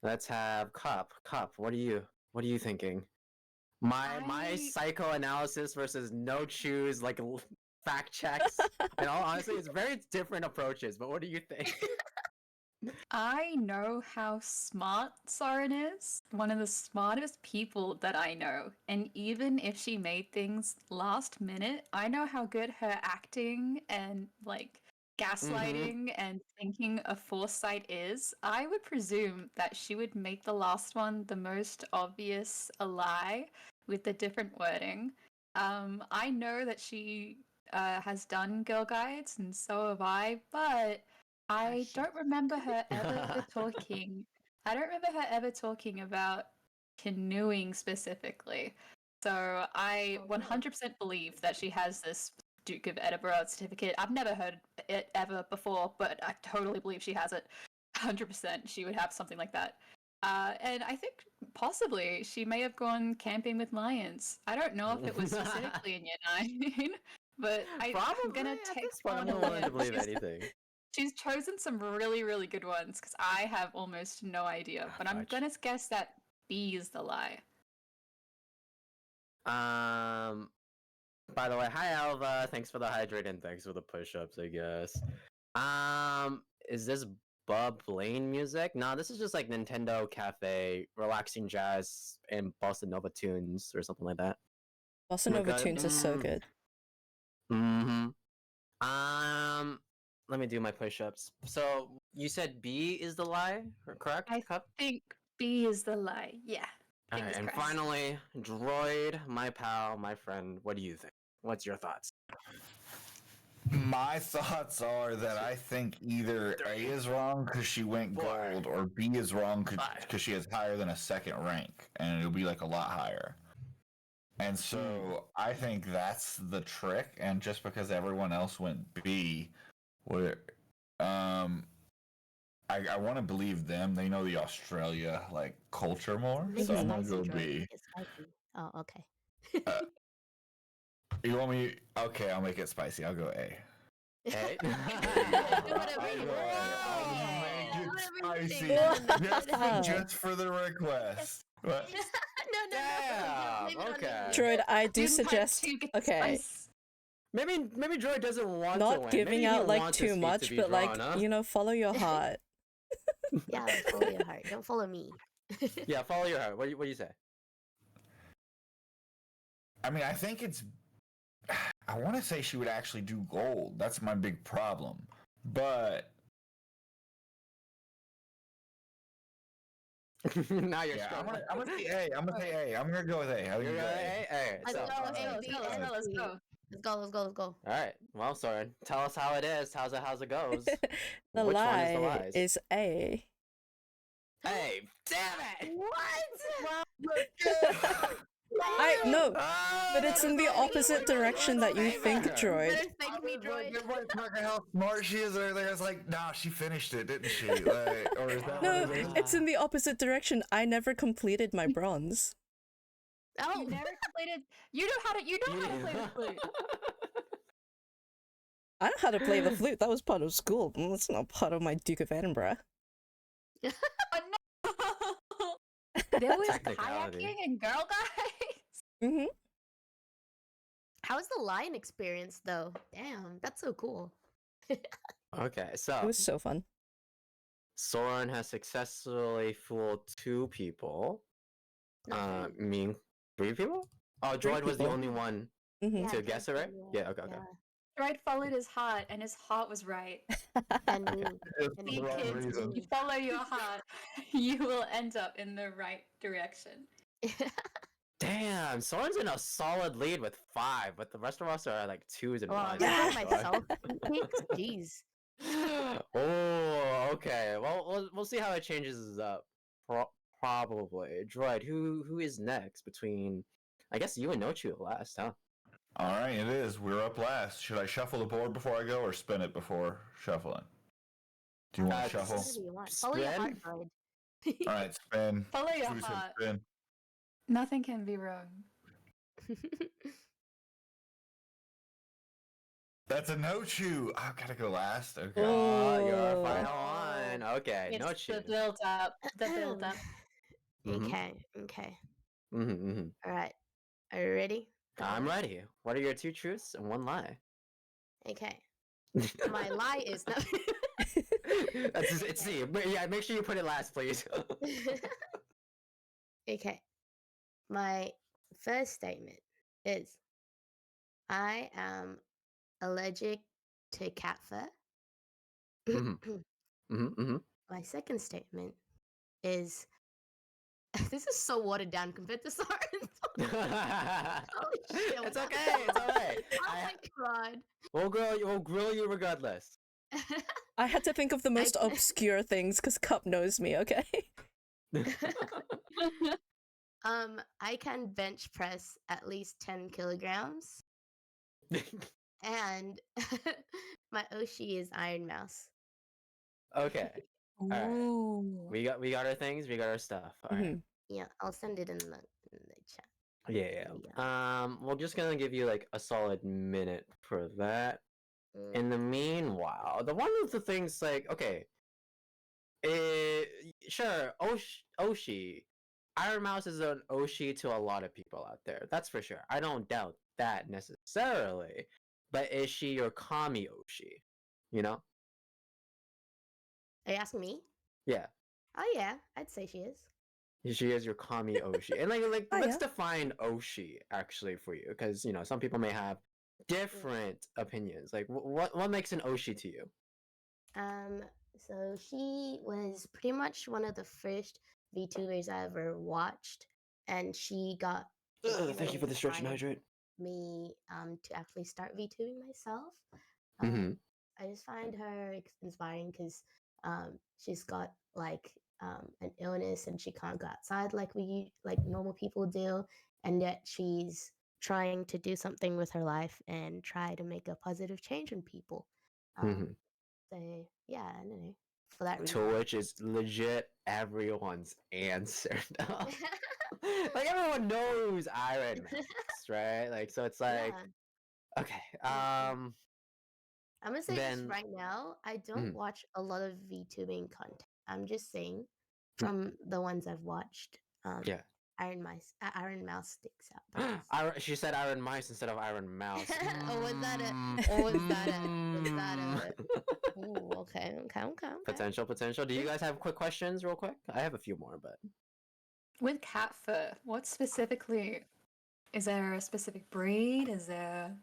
Let's have Cup. Cup, what are you thinking? My I- psychoanalysis versus no choose like fact checks. And all honestly, it's very different approaches. But what do you think? I know how smart Soren is. One of the smartest people that I know. And even if she made things last minute, I know how good her acting and like gaslighting and thinking of foresight is. I would presume that she would make the last one the most obvious a lie with the different wording. I know that she has done Girl Guides, and so have I, but I shit. don't remember her ever talking. I don't remember her ever talking about canoeing specifically. So I 100% believe that she has this Duke of Edinburgh certificate. I've never heard it ever before, but I totally believe she has it. 100% she would have something like that. And I think possibly she may have gone camping with lions. I don't know if it was specifically in Year 9, but I'm gonna Probably, at take this point, I'm on willing to it. believe anything. She's chosen some really, really good ones because I have almost no idea. But I'm Fudge. gonna guess that B is the lie. By the way, hi Alva. Thanks for the hydrate and thanks for the push-ups, I guess. Is this Bob Lane music? No, this is just like Nintendo Cafe, relaxing jazz and bossa nova tunes or something like that. Bossa Nova Okay, tunes is so good. Mm-hmm. Let me do my push-ups. So you said B is the lie, correct? I Cup? think B is the lie. Yeah. Alright, Fingers and crossed. finally, Droid, my pal, my friend, what do you think? What's your thoughts? My thoughts are that I think either A is wrong because she went Four. gold, or B is wrong Five. because she has higher than a second rank, and it'll be like a lot higher. And so I think that's the trick. And just because everyone else went B, what? I want to believe them. They know the Australia like culture more, Make so it I'm gonna spicy, go Droid. B. Make it spicy. Oh, okay. You want me? Okay, I'll make it spicy. I'll go A. Hey. Do whatever you want. I'll make it Whatever you spicy. think. Just for the request. What? No. Damn, Blame it on okay. me. Droid, I do Part suggest. two gets Okay, spice. Maybe Droid doesn't want to not win. giving Maybe he out like wants his too feet much, to be but like drawn, huh? you know, follow your heart. Yeah, follow your heart. Don't follow me. Yeah, follow your heart. What do you say? I mean, I think it's. I want to say she would actually do gold. That's my big problem. But Now you're yeah, I'm struggling. gonna say A. I'm gonna say A. I'm gonna go with A. I think You're it's gonna A. A. Let's So, go, Let's go, let's go, let's go. Let's go. all right. Well, Soren, tell us how it is. How's it goes? The Which one is the lie lies? is A. Hey, damn it! I no, Ah, but it's in the opposite direction that you think, Droid. Better thank me, Droid. Everybody's talking how smart she is earlier. It's like, nah, she finished it, didn't she? Like, or is that No, what it is? it's in the opposite direction. I never completed my bronze. Oh, You never completed. You know how to play the flute. I know how to play the flute. That was part of school. That's not part of my Duke of Edinburgh. Oh no! There was Technicality. kayaking and Girl Guides. Mm-hmm. how was the lion experience though? Damn, that's so cool. Okay, It so was so fun. Soren has successfully fooled 2 people. Not three. Mean 3 people? Oh, Three Droid was the people. only one Mm-hmm. to guess it right? Yeah, okay. Droid followed his heart, and his heart was right. And me. Just And for See, the wrong kids, reason. you follow your heart, you will end up in the right direction. Damn, Soren's in a solid lead with 5, but the rest of us are like 2s and Well, 1s. I'm Yeah. not myself. Jeez. Oh, okay. Well, we'll see how it changes up. Probably. Droid, who is next between? I guess you and Nochu last, huh? All right, it is. We're up last. Should I shuffle the board before I go, or spin it before shuffling? Do you want to That's- shuffle? Whatever you want. Follow your heart, Spin? Droid. All right, spin. Follow your Who said heart. spin? Nothing can be wrong. That's a no chew. I've got to go last. Okay. Oh, your Oh. final one. Okay, It's Nochu. the build up. The build up. Mhm. Okay. Mm-hmm. All right. Are you ready? I'm ready. What are your 2 truths and 1 lie? Okay. My lie is not. It's C. Yeah, make sure you put it last, please. Okay. My first statement is I am allergic to cat fur. Mhm. Mm-hmm. My second statement is this is so watered down compared to Soren's. Holy shit, It's what okay. It's alright. Oh my god. We'll grill you regardless. I had to think of the most can't- obscure things because Cup knows me, okay? I can bench press at least 10 kilograms. And my Oshi is Iron Mouse. Okay. Alright. Ooh. We got our things. We got our stuff. All right. Mhm. Yeah, I'll send it in the chat. Yeah. Yeah. We're just gonna give you like a solid minute for that. Mm. In the meanwhile, one of the things like okay, sure, Oshi, Iron Mouse is an Oshi to a lot of people out there. That's for sure. I don't doubt that necessarily, but is she your Kami Oshi? You know? Are you asking me? Yeah. Oh yeah, I'd say she is. She is your Kami Oshi. And like Oh, let's yeah. define Oshi actually for you, because you know some people may have different opinions. Like what makes an Oshi to you? So she was pretty much one of the first VTubers I ever watched, and she got Thank you for the stretch and hydrate. me to actually start VTubing myself. Mm-hmm. I just find her inspiring because she's got like an illness and she can't go outside like normal people do, and yet she's trying to do something with her life and try to make a positive change in people. Mm-hmm. So yeah, I don't know. For that reason. To which is legit everyone's answer. Like everyone knows Iron Mouse, right? Like so it's like Yeah. okay. I'm gonna say this Then right now. I don't watch a lot of VTubing content. I'm just saying from the ones I've watched. yeah. Iron Mouse sticks out. the most. She said Iron Mice instead of Iron Mouse. Or was that a? Or was that a? Was that a? Ooh, okay. Potential. Do you guys have quick questions, real quick? I have a few more, but With cat fur, what specifically? Is there a specific breed? Is there,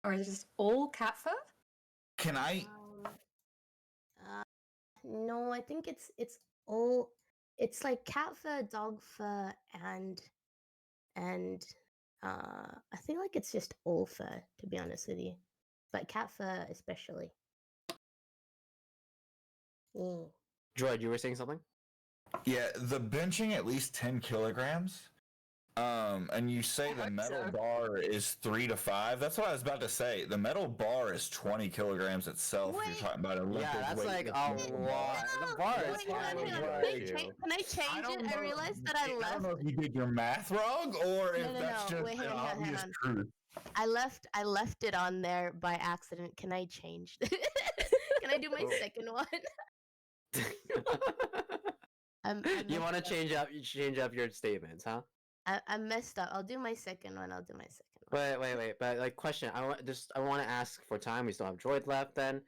or is it just all cat fur? Can I? No, I think it's all. It's like cat fur, dog fur, and I think like it's just all fur, to be honest with you, but cat fur especially. Mm. Droid, you were saying something? Yeah, the benching at least 10 kilograms. And you say the hope metal so. bar is 3 to 5. That's what I was about to say. The metal bar is 20 kilograms itself. If Wait. you're talking about Olympic Yeah, that's like weightlifting. a lot. The bar is Wait, hang on, fine. hang on. Like- Can I change don't it? I know- realized that I I don't know left. if you did your math wrong or if No, that's no. just Wait, an hang on. obvious truth. I left it on there by accident. Can I change? Can I do my Oh. second one? You want to change up your statements, huh? I messed up. I'll do my second one. Wait. But like, question. I want to ask for time. We still have Droid left. Then,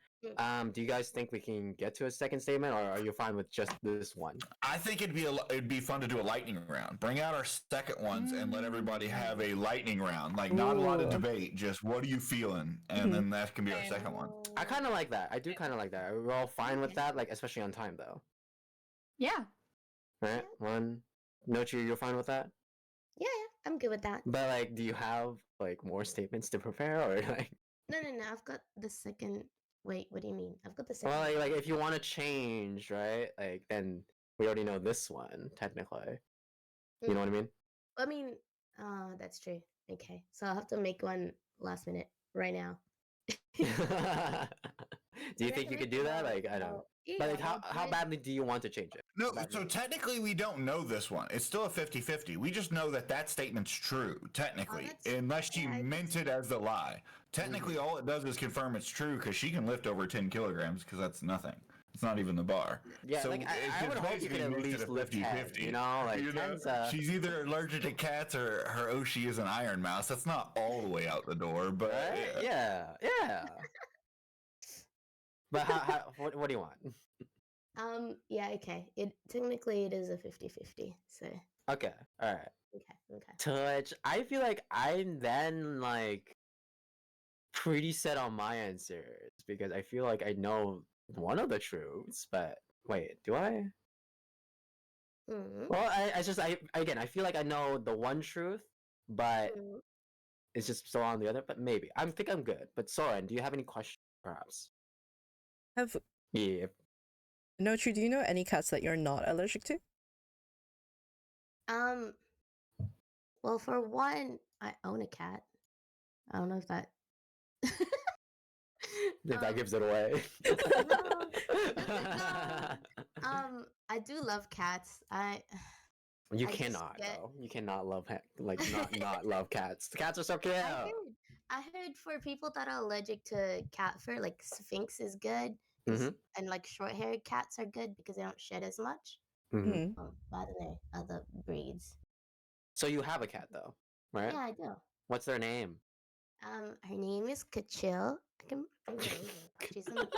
do you guys think we can get to a second statement, or are you fine with just this one? I think it'd be fun to do a lightning round. Bring out our second ones and let everybody have a lightning round. Like not a lot of Ooh. debate, just what are you feeling, and then that can be our second one. I kind of like that. I do kind of like that. We're all fine with that, like especially on time though. Yeah. Right? One. Nochi, you're fine with that? Yeah, I'm good with that. But like, do you have like more statements to prepare, or like? No. I've got the second. Wait, what do you mean? I've got the second. Well, like if you want to change, right? Like then we already know this one technically. You know what I mean? I mean, that's true. Okay, so I'll have to make one last minute right now. Do you think you could do that? Like I don't. But like, how badly do you want to change it? No, Badly. so technically we don't know this one. It's still a 50-50. We just know that statement's true, technically, unless she meant it as a lie. Technically, all it does is confirm it's true because she can lift over 10 kilograms because that's nothing. It's not even the bar. Yeah, so like I would hope you could at least lift 10, you know? Like, she's either allergic to cats or her Oshi is an iron mouse. That's not all the way out the door, but right? Yeah. But what do you want? Yeah, okay. It technically it is a 50-50. So Okay, all right. okay. Touch. I feel like I'm then like pretty set on my answers because I feel like I know one of the truths, but wait, do I? Mhm. Well, I feel like I know the one truth, but Mhm. it's just still on the other. But maybe I think I'm good. But Soren, do you have any questions, perhaps? Yeah. Notri, do you know any cats that you're not allergic to? Well, for one, I own a cat. I don't know if that. If that gives it away. No. I do love cats. You I just cannot get- though. You cannot love not love cats. The cats are so cute. I heard for people that are allergic to cat fur, like Sphinx is good, and like short-haired cats are good because they don't shed as much. Mhm. By the way, other breeds. So you have a cat though, right? Yeah, I do. What's their name? Her name is Kachil. I can believe it. She's in the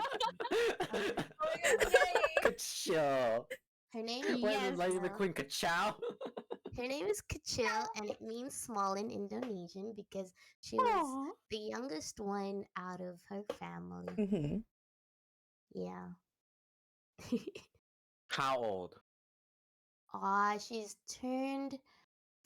Ka-chow. Her name is What is it, like the Kachil. Queen Ka-chow? Her name is Kachil, and it means small in Indonesian because she was the youngest one out of her family. Hmm. Yeah. How old? She's turned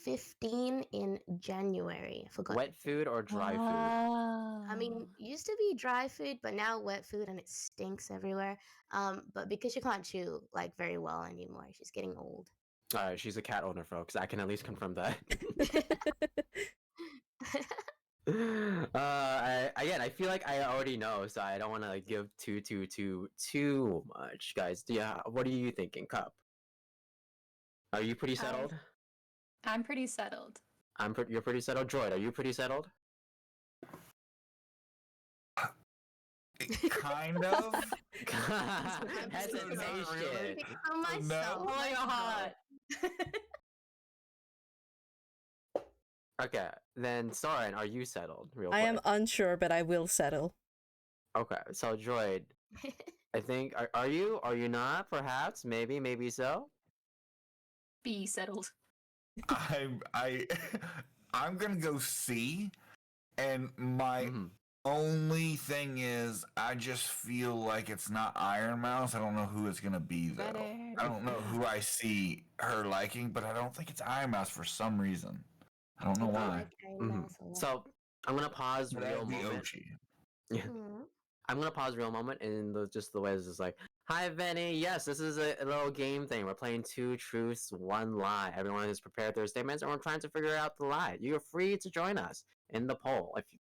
15 in January. I forgot. Wet food or dry food? I mean, used to be dry food, but now wet food and it stinks everywhere. But because she can't chew like very well anymore, she's getting old. Alright, she's a cat owner, folks. I can at least confirm that. Again, I feel like I already know, so I don't want to give too much, guys. Yeah, what are you thinking, Cup? Are you pretty settled? I'm pretty settled. You're pretty settled. Droid, are you pretty settled? Kind of. Hesitation. For myself. Oh, you're hot. Okay, then Soren, are you settled? Real I quick. am unsure, but I will settle. Okay, so Droid, I think are you? Are you not? Perhaps, maybe so. Be settled. I'm gonna go C, and my Mhm. only thing is I just feel like it's not Iron Mouse. I don't know who it's gonna be though. Better. I don't know who I see her liking, but I don't think it's Iron Mouse for some reason. I don't know I why. like Iron Mhm. Mouse a lot. So I'm gonna pause But real that'd be moment. Ochi. Mhm. I'm gonna pause real moment and just the way this is like, hi Vinny, yes, this is a little game thing. We're playing 2 truths, 1 lie. Everyone has prepared their statements and we're trying to figure out the lie. You're free to join us in the poll if you,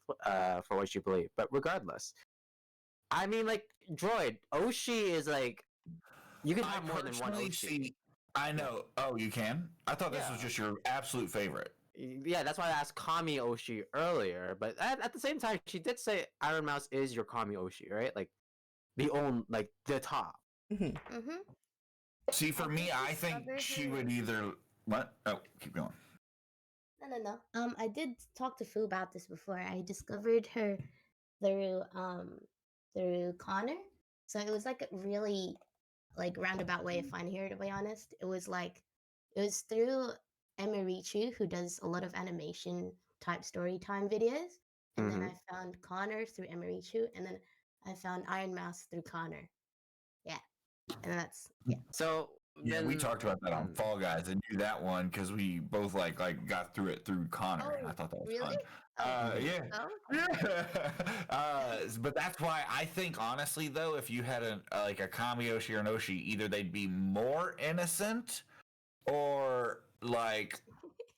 for what you believe. But regardless, I mean, like, Droid, Oshi is like, you can have more than one personally Oshi. see. I know. Oh, you can. I thought this was Yeah. just your absolute favorite. Yeah, that's why I asked Kami Oshi earlier. But at the same time, she did say Iron Mouse is your Kami Oshi, right? Like the top. Mhm. Mhm. See, for I me, did I think discover she her- would either. What? Oh, keep going. No. I did talk to Fu about this before. I discovered her through Connor. So it was like a really like roundabout way of finding her. To be honest, it was through Emirichu, who does a lot of animation type story time videos, and then Mhm. I found Connor through Emirichu, and then I found Iron Mouse through Connor. Yeah, and that's So Yeah, we then, talked about that on mm, Fall Guys. I knew that one because we both like got through it through Connor. and I Oh, thought that was really? fun. Yeah. Oh, okay. But that's why I think honestly though, if you had like a Kami Oshi or an Oshi, either they'd be more innocent or like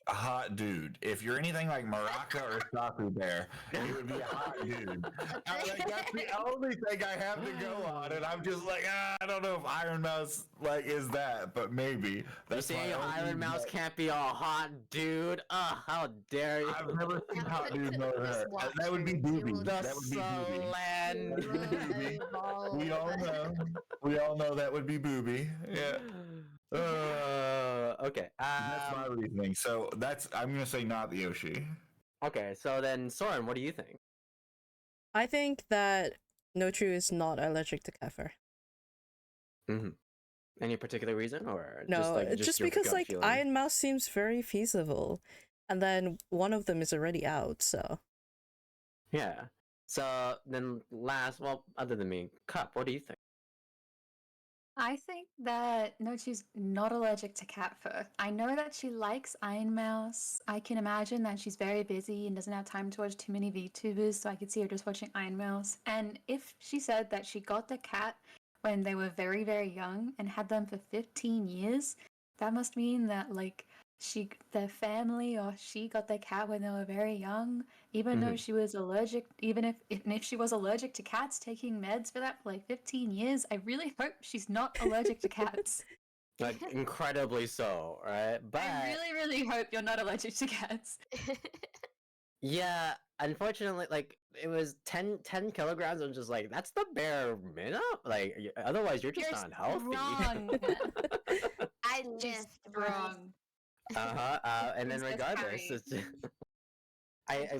a hot dude. If you're anything like Maraka or Saku Bear, you would be a hot dude. Like, that's the only thing I have to go on, and I'm just like, I don't know if Iron Mouse like is that, but maybe. you That's saying my only Iron Mouse bet. can't be a hot dude? How dare you? I've never seen Now, hot dudes over just her. watch That would be her. booby. The That would be booby. Slan. That would be booby. Evolve. We all know. We all know that would be booby. Yeah. Okay. That's my reasoning. So I'm gonna say not the Yoshi. Okay. So then, Soren, what do you think? I think that Notru is not allergic to kefir. Mm-hmm. Any particular reason, or No, just your because gut like feeling? Iron Mouse seems very feasible, and then one of them is already out. So Yeah. So then, other than me, Cup, what do you think? I think that no, she's not allergic to cat fur. I know that she likes Iron Mouse. I can imagine that she's very busy and doesn't have time to watch too many VTubers, so I could see her just watching Iron Mouse. And if she said that she got the cat when they were very, very young and had them for 15 years, that must mean that like their family or she got the cat when they were very young, even though she was allergic, even if she was allergic to cats, taking meds for that for like 15 years. I really hope she's not allergic to cats. Like incredibly so, right? But I really, really hope you're not allergic to cats. yeah, unfortunately, like it was 10 kilograms. I'm just like, that's the bare minimum. Like, otherwise, you're just You're unhealthy. strong. I She's lift, bro. strong. And then Princess regardless, Harry.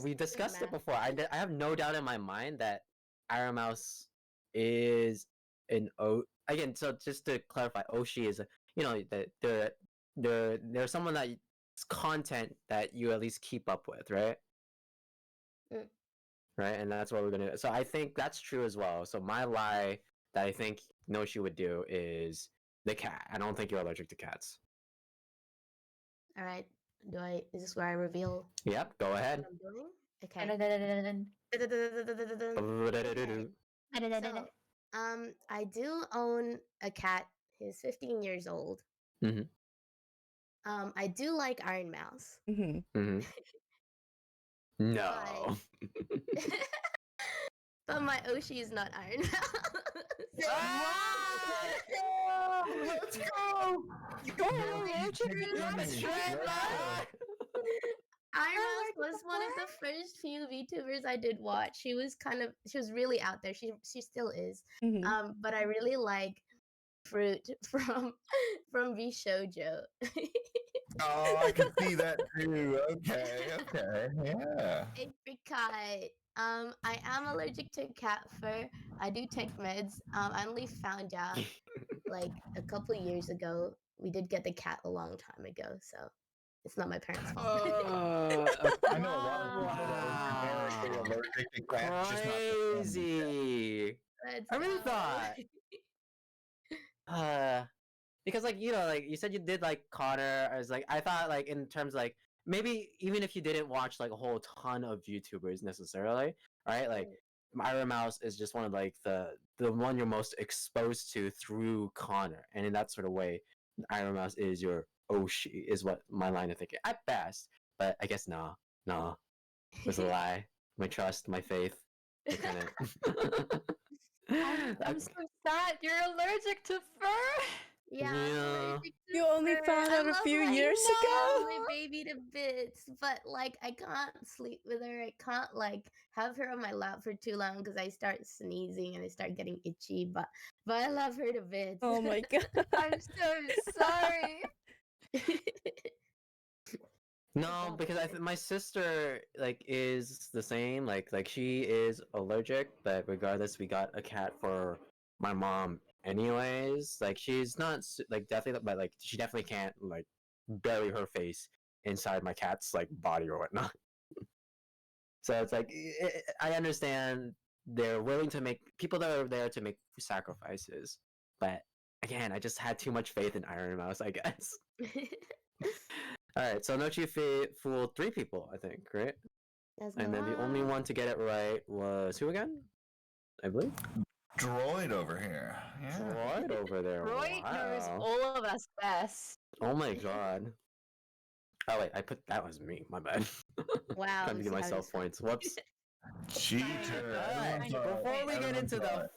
we discussed it math. before. I have no doubt in my mind that Iron Mouse is an O. Again, so just to clarify, Oshi is a, you know, there's someone that content that you at least keep up with, right? Mm. Right, and that's what we're gonna. So I think that's true as well. So my lie that I think Noshi would do is the cat. I don't think you're allergic to cats. All right. Is this where I reveal Yep, go what ahead. I'm doing? Okay. Dun-dun-dun-dun-dun-dun. So, I do own a cat. He's 15 years old. Mhm. I do like Iron Mouse. Hmm. Mhm. No. But my Oshi is not Iron Mouse. Let's go! Iron Mouse was one of the first few VTubers I did watch. She was really out there. She still is. Hmm. But I really like Fruit from V Shoujo. Oh, I can see that too. Okay, yeah. Apricot. I am allergic to cat fur. I do take meds. I only found out like a couple years ago. We did get the cat a long time ago, so it's not my parents' fault. I know a lot of people that are generically allergic to cats, just not the family cat. Crazy. Let's I really go. thought. Because like, you know, like you said you did like Connor. I was like, I thought like in terms like maybe even if you didn't watch like a whole ton of YouTubers necessarily, right? Like Iron Mouse is just one of like the one you're most exposed to through Connor, and in that sort of way, Iron Mouse is your Oshi, is what my line of thinking at best. But I guess no, it was a lie. My trust, my faith. I couldn't. I'm so sad. You're allergic to fur. Yeah, Yeah. I'm allergic to You only fur. found I out a love few my- years I love ago. my baby to bits, but like I can't sleep with her. I can't like have her on my lap for too long because I start sneezing and I start getting itchy. But I love her to bits. Oh my god. I'm so sorry. No, because my sister like is the same. Like she is allergic, but regardless, we got a cat for my mom anyways. Like she's not like definitely, but like she definitely can't like bury her face inside my cat's like body or whatnot. So it's like I understand they're willing to make people that are there to make sacrifices, but again, I just had too much faith in Iron Mouse, I guess. All right, so Nochi fooled 3 people, I think, right? That's And then the only one to get it right was who again? I believe Droid over here. Yeah. Droid over there. Roy knows Wow. all of us best. Oh my god. Oh wait, that was me. My bad. Wow. Trying to give myself points. Whoops. Cheater. Alright, Everyone saw it. before we get Everyone into saw the it.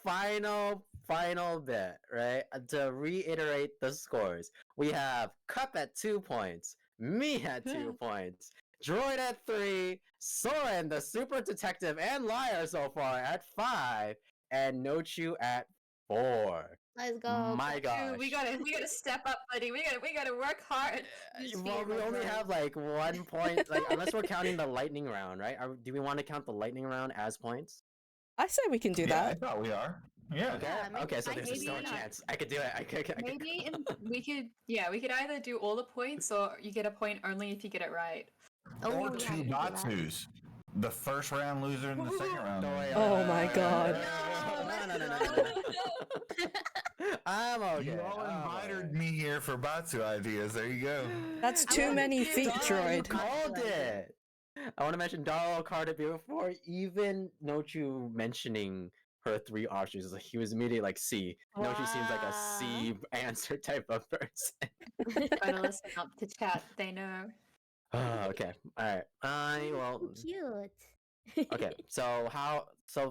final bit, right? To reiterate the scores, we have Cup at 2 points, me at 2 points, Droid at 3, Soren, the super detective and liar so far at 5, and Nochu at 4. Let's go. My gosh. Dude, we gotta step up, buddy. We gotta work hard. Just Well, feed we my only brain. have like 1 point, like unless we're counting the lightning round, right? Do we want to count the lightning round as points? I say we can do Yeah, I that. thought we are. Yeah. Okay. Yeah, maybe- Okay. So I- there's still a maybe- chance. I could do it. I could. Maybe we could either do all the points or you get a point only if you get it right. Oh, Or yeah, two we can do that. Batsus. The first round loser and the second round. Don't worry, loser. Oh my god. No. I'm okay. You all I'm invited alright. me here for Batsu ideas. There you go. That's I too wanna many do feet, that. Dara, you Droid. called it. I want to mention Darrell called it before even Nochu mentioning her 3 options. He was immediately like C. Nochu seems like a C answer type of person. Gotta listen up to chat. They know. Oh, okay. All right. Well. Cute. Okay. So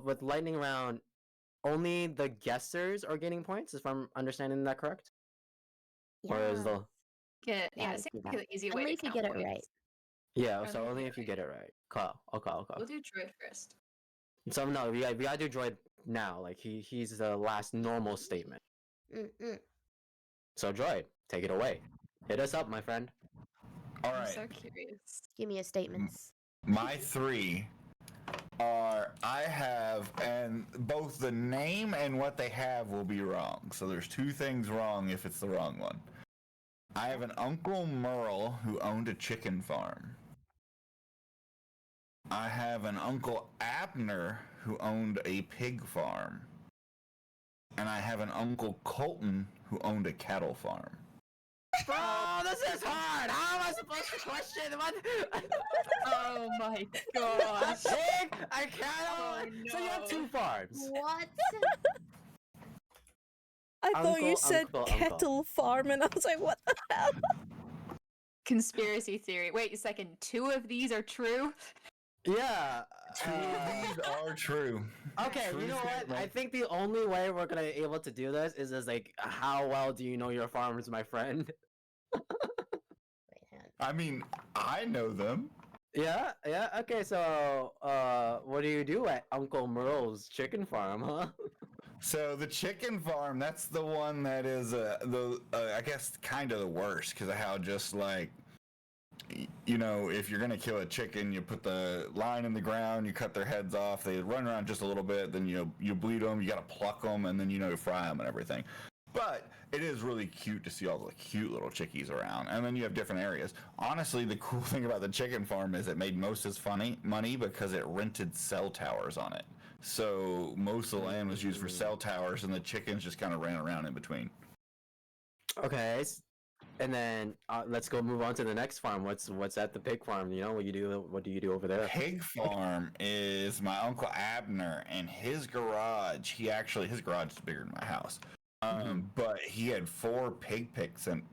with lightning round, only the guessers are getting points. If I'm understanding that correct, or is the Yeah, Yeah, it let's seems do like that. an easy way Only to if you count get it points. right. yeah? Or So only only if if you you get it right. Call. We'll do Droid first. So no, we gotta do Droid now. Like he's the last normal statement. Mm-mm. So Droid, take it away. Hit us up, my friend. All I'm right. so curious. Give me your statements. My three are I have, and both the name and what they have will be wrong. So there's two things wrong if it's the wrong one. I have an Uncle Merle who owned a chicken farm. I have an Uncle Abner who owned a pig farm. And I have an Uncle Colton who owned a cattle farm. Bro, this is hard. How am I supposed to question what? Oh my A gosh. pig, a cattle. Oh, So you have no. 2 farms. What? I thought you Uncle, said uncle, kettle uncle. farm, and I was like, what the hell? Conspiracy theory. Wait a second. 2 of these are true? Yeah. Two of these are true. Okay, True you know what? statement. I think the only way we're gonna be able to do this is as like, how well do you know your farms, my friend? Wait, hang on. I mean, I know them. Yeah, yeah. Okay, so what do you do at Uncle Merle's chicken farm, huh? So the chicken farm, that's the one that is I guess kind of the worst because of how just like, you know, if you're gonna kill a chicken, you put the line in the ground, you cut their heads off, they run around just a little bit, then you bleed them, you gotta pluck them, and then you fry them and everything. But it is really cute to see all the cute little chickies around, and then you have different areas. Honestly, the cool thing about the chicken farm is it made most of its money because it rented cell towers on it. So most of the land was used for cell towers, and the chickens just kind of ran around in between. Okay, and then let's go move on to the next farm. What's at the pig farm? You know, what do you do over there? Pig farm is my Uncle Abner, and his garage. His garage is bigger than my house. But he had 4 pig pits in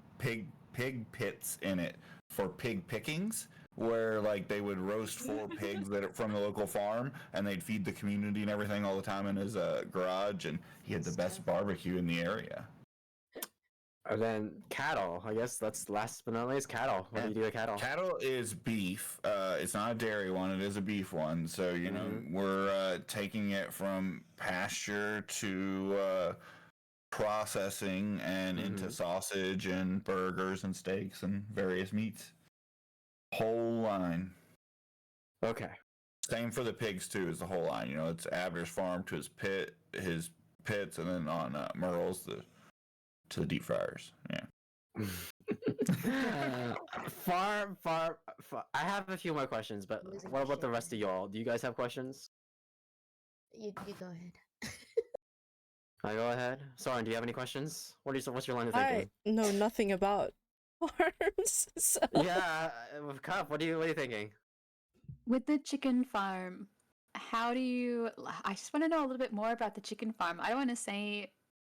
it for pig pickings, where like they would roast 4 pigs that are from the local farm, and they'd feed the community and everything all the time in his garage. And he had the best barbecue in the area. And then cattle. I guess that's last but not least cattle. What do you do with cattle? Cattle is beef. It's not a dairy one. It is a beef one. So we're taking it from pasture to processing and into sausage and burgers and steaks and various meats. Whole line. Okay. Same for the pigs too. Is the whole line. It's Abner's farm to his pits, and then on Merle's to the deep fryers. Yeah. Farm. I have a few more questions, but Losing what my about shit the rest of y'all? Do you guys have questions? You go ahead. I go ahead. Soren, do you have any questions? What's your line of I thinking? know nothing about farms, so... Yeah, Cup. What are you thinking? With the chicken farm, how do you... I just want to know a little bit more about the chicken farm. I don't want to say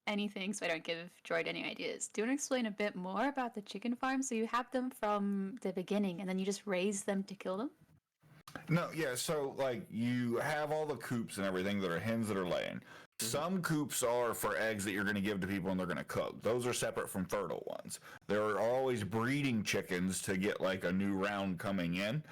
anything so I don't give Droid any ideas. Do you want to explain a bit more about the chicken farm? So you have them from the beginning and then you just raise them to kill them? No, yeah, so like you have all the coops and everything that are hens that are laying. Some coops are for eggs that you're going to give to people and they're going to cook. Those are separate from fertile ones. There are always breeding chickens to get like a new round coming in.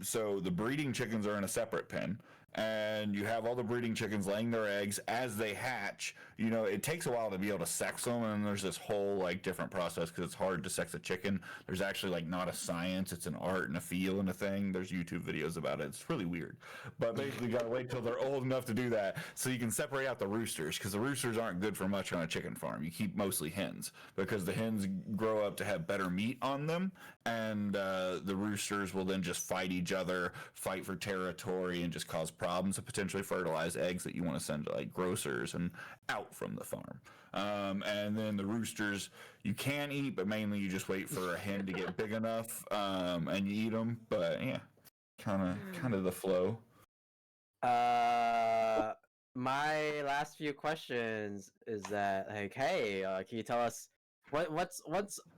So the breeding chickens are in a separate pen. And you have all the breeding chickens laying their eggs as they hatch. It takes a while to be able to sex them, and there's this whole like different process because it's hard to sex a chicken. There's actually like not a science; it's an art and a feel and a thing. There's YouTube videos about it. It's really weird, but basically you gotta wait till they're old enough to do that, so you can separate out the roosters because the roosters aren't good for much on a chicken farm. You keep mostly hens because the hens grow up to have better meat on them, and the roosters will then just fight each other, fight for territory, and just cause problems to potentially fertilize eggs that you want to send to like grocers and out from the farm. And then the roosters you can eat, but mainly you just wait for a hen to get big enough and you eat them. But yeah, kind of the flow. My last few questions is that like, hey, can you tell us what's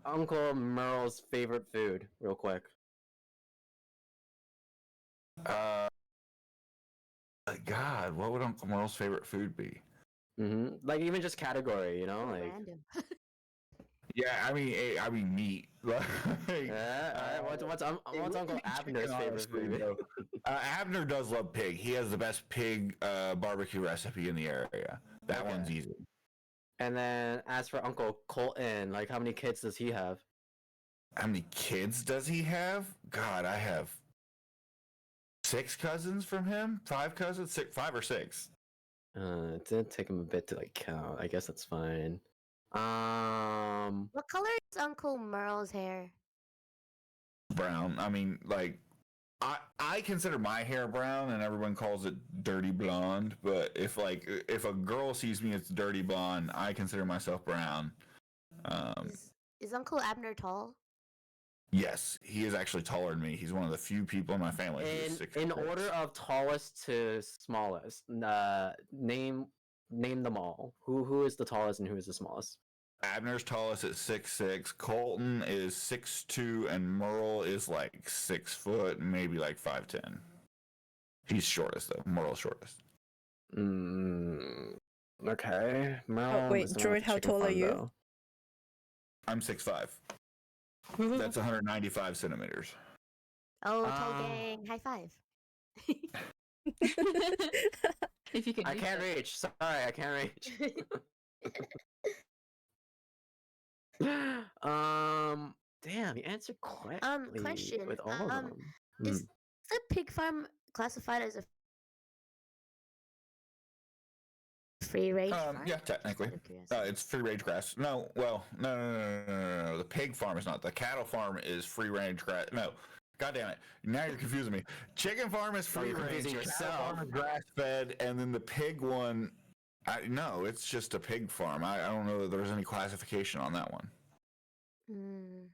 Uncle Merle's favorite food, real quick? God, what would Uncle Merle's favorite food be? Like even just category, So like. random. Yeah, I mean meat. Yeah. All right. What's Uncle Abner's favorite food? Abner does love pig. He has the best pig barbecue recipe in the area. That one's easy. And then as for Uncle Colton, like how many kids does he have? How many kids does he have? God, I have 6 cousins from him. 5 cousins, 5 or 6. It did take him a bit to like count. I guess that's fine. What color is Uncle Merle's hair? Brown. I mean, like, I consider my hair brown, and everyone calls it dirty blonde. But if a girl sees me as dirty blonde, I consider myself brown. Is Uncle Abner tall? Yes, he is actually taller than me. He's one of the few people in my family who's 6'6". In order of tallest to smallest, name them all. Who is the tallest and who is the smallest? Abner's tallest at 6'6". Colton is 6'2", and Merle is like 6 foot, maybe like 5'10". He's shortest though. Merle's shortest. Okay. Merle wait, is the one with Droid, the how chicken tall are farm, you? though. I'm 6'5". That's 195 centimeters. Oh, tall gang! High five. If you can. I reach can't it. reach. Sorry, I can't reach. Damn, you answered correctly Question. with all of them. Is the pig farm classified as a free range farm? Yeah, technically. Out of curiosity. It's free range grass. No, well, no. The pig farm is not. The cattle farm is free range grass. No, god damn it. Now you're confusing me. Chicken farm is free you're range. confusing Cattle yourself. farm is grass fed, and then the pig one. No, it's just a pig farm. I don't know that there's any classification on that one. Mm.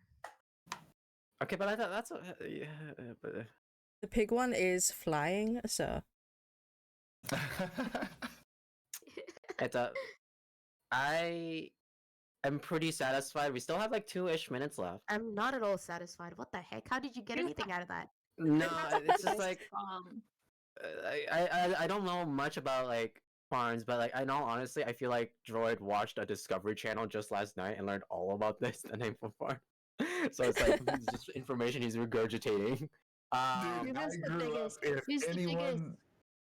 Okay, but I thought that's what. Yeah, but The pig one is flying, so it's I am pretty satisfied. We still have like 2-ish minutes left. I'm not at all satisfied. What the heck? How did you get anything out of that? No, it's just like Um, I don't know much about like farms, but like I know honestly, I feel like Droid watched a Discovery Channel just last night and learned all about this, the name for farm. So it's like it's just information he's regurgitating. Dude, Who's I the grew biggest? up. If Who's the biggest? anyone,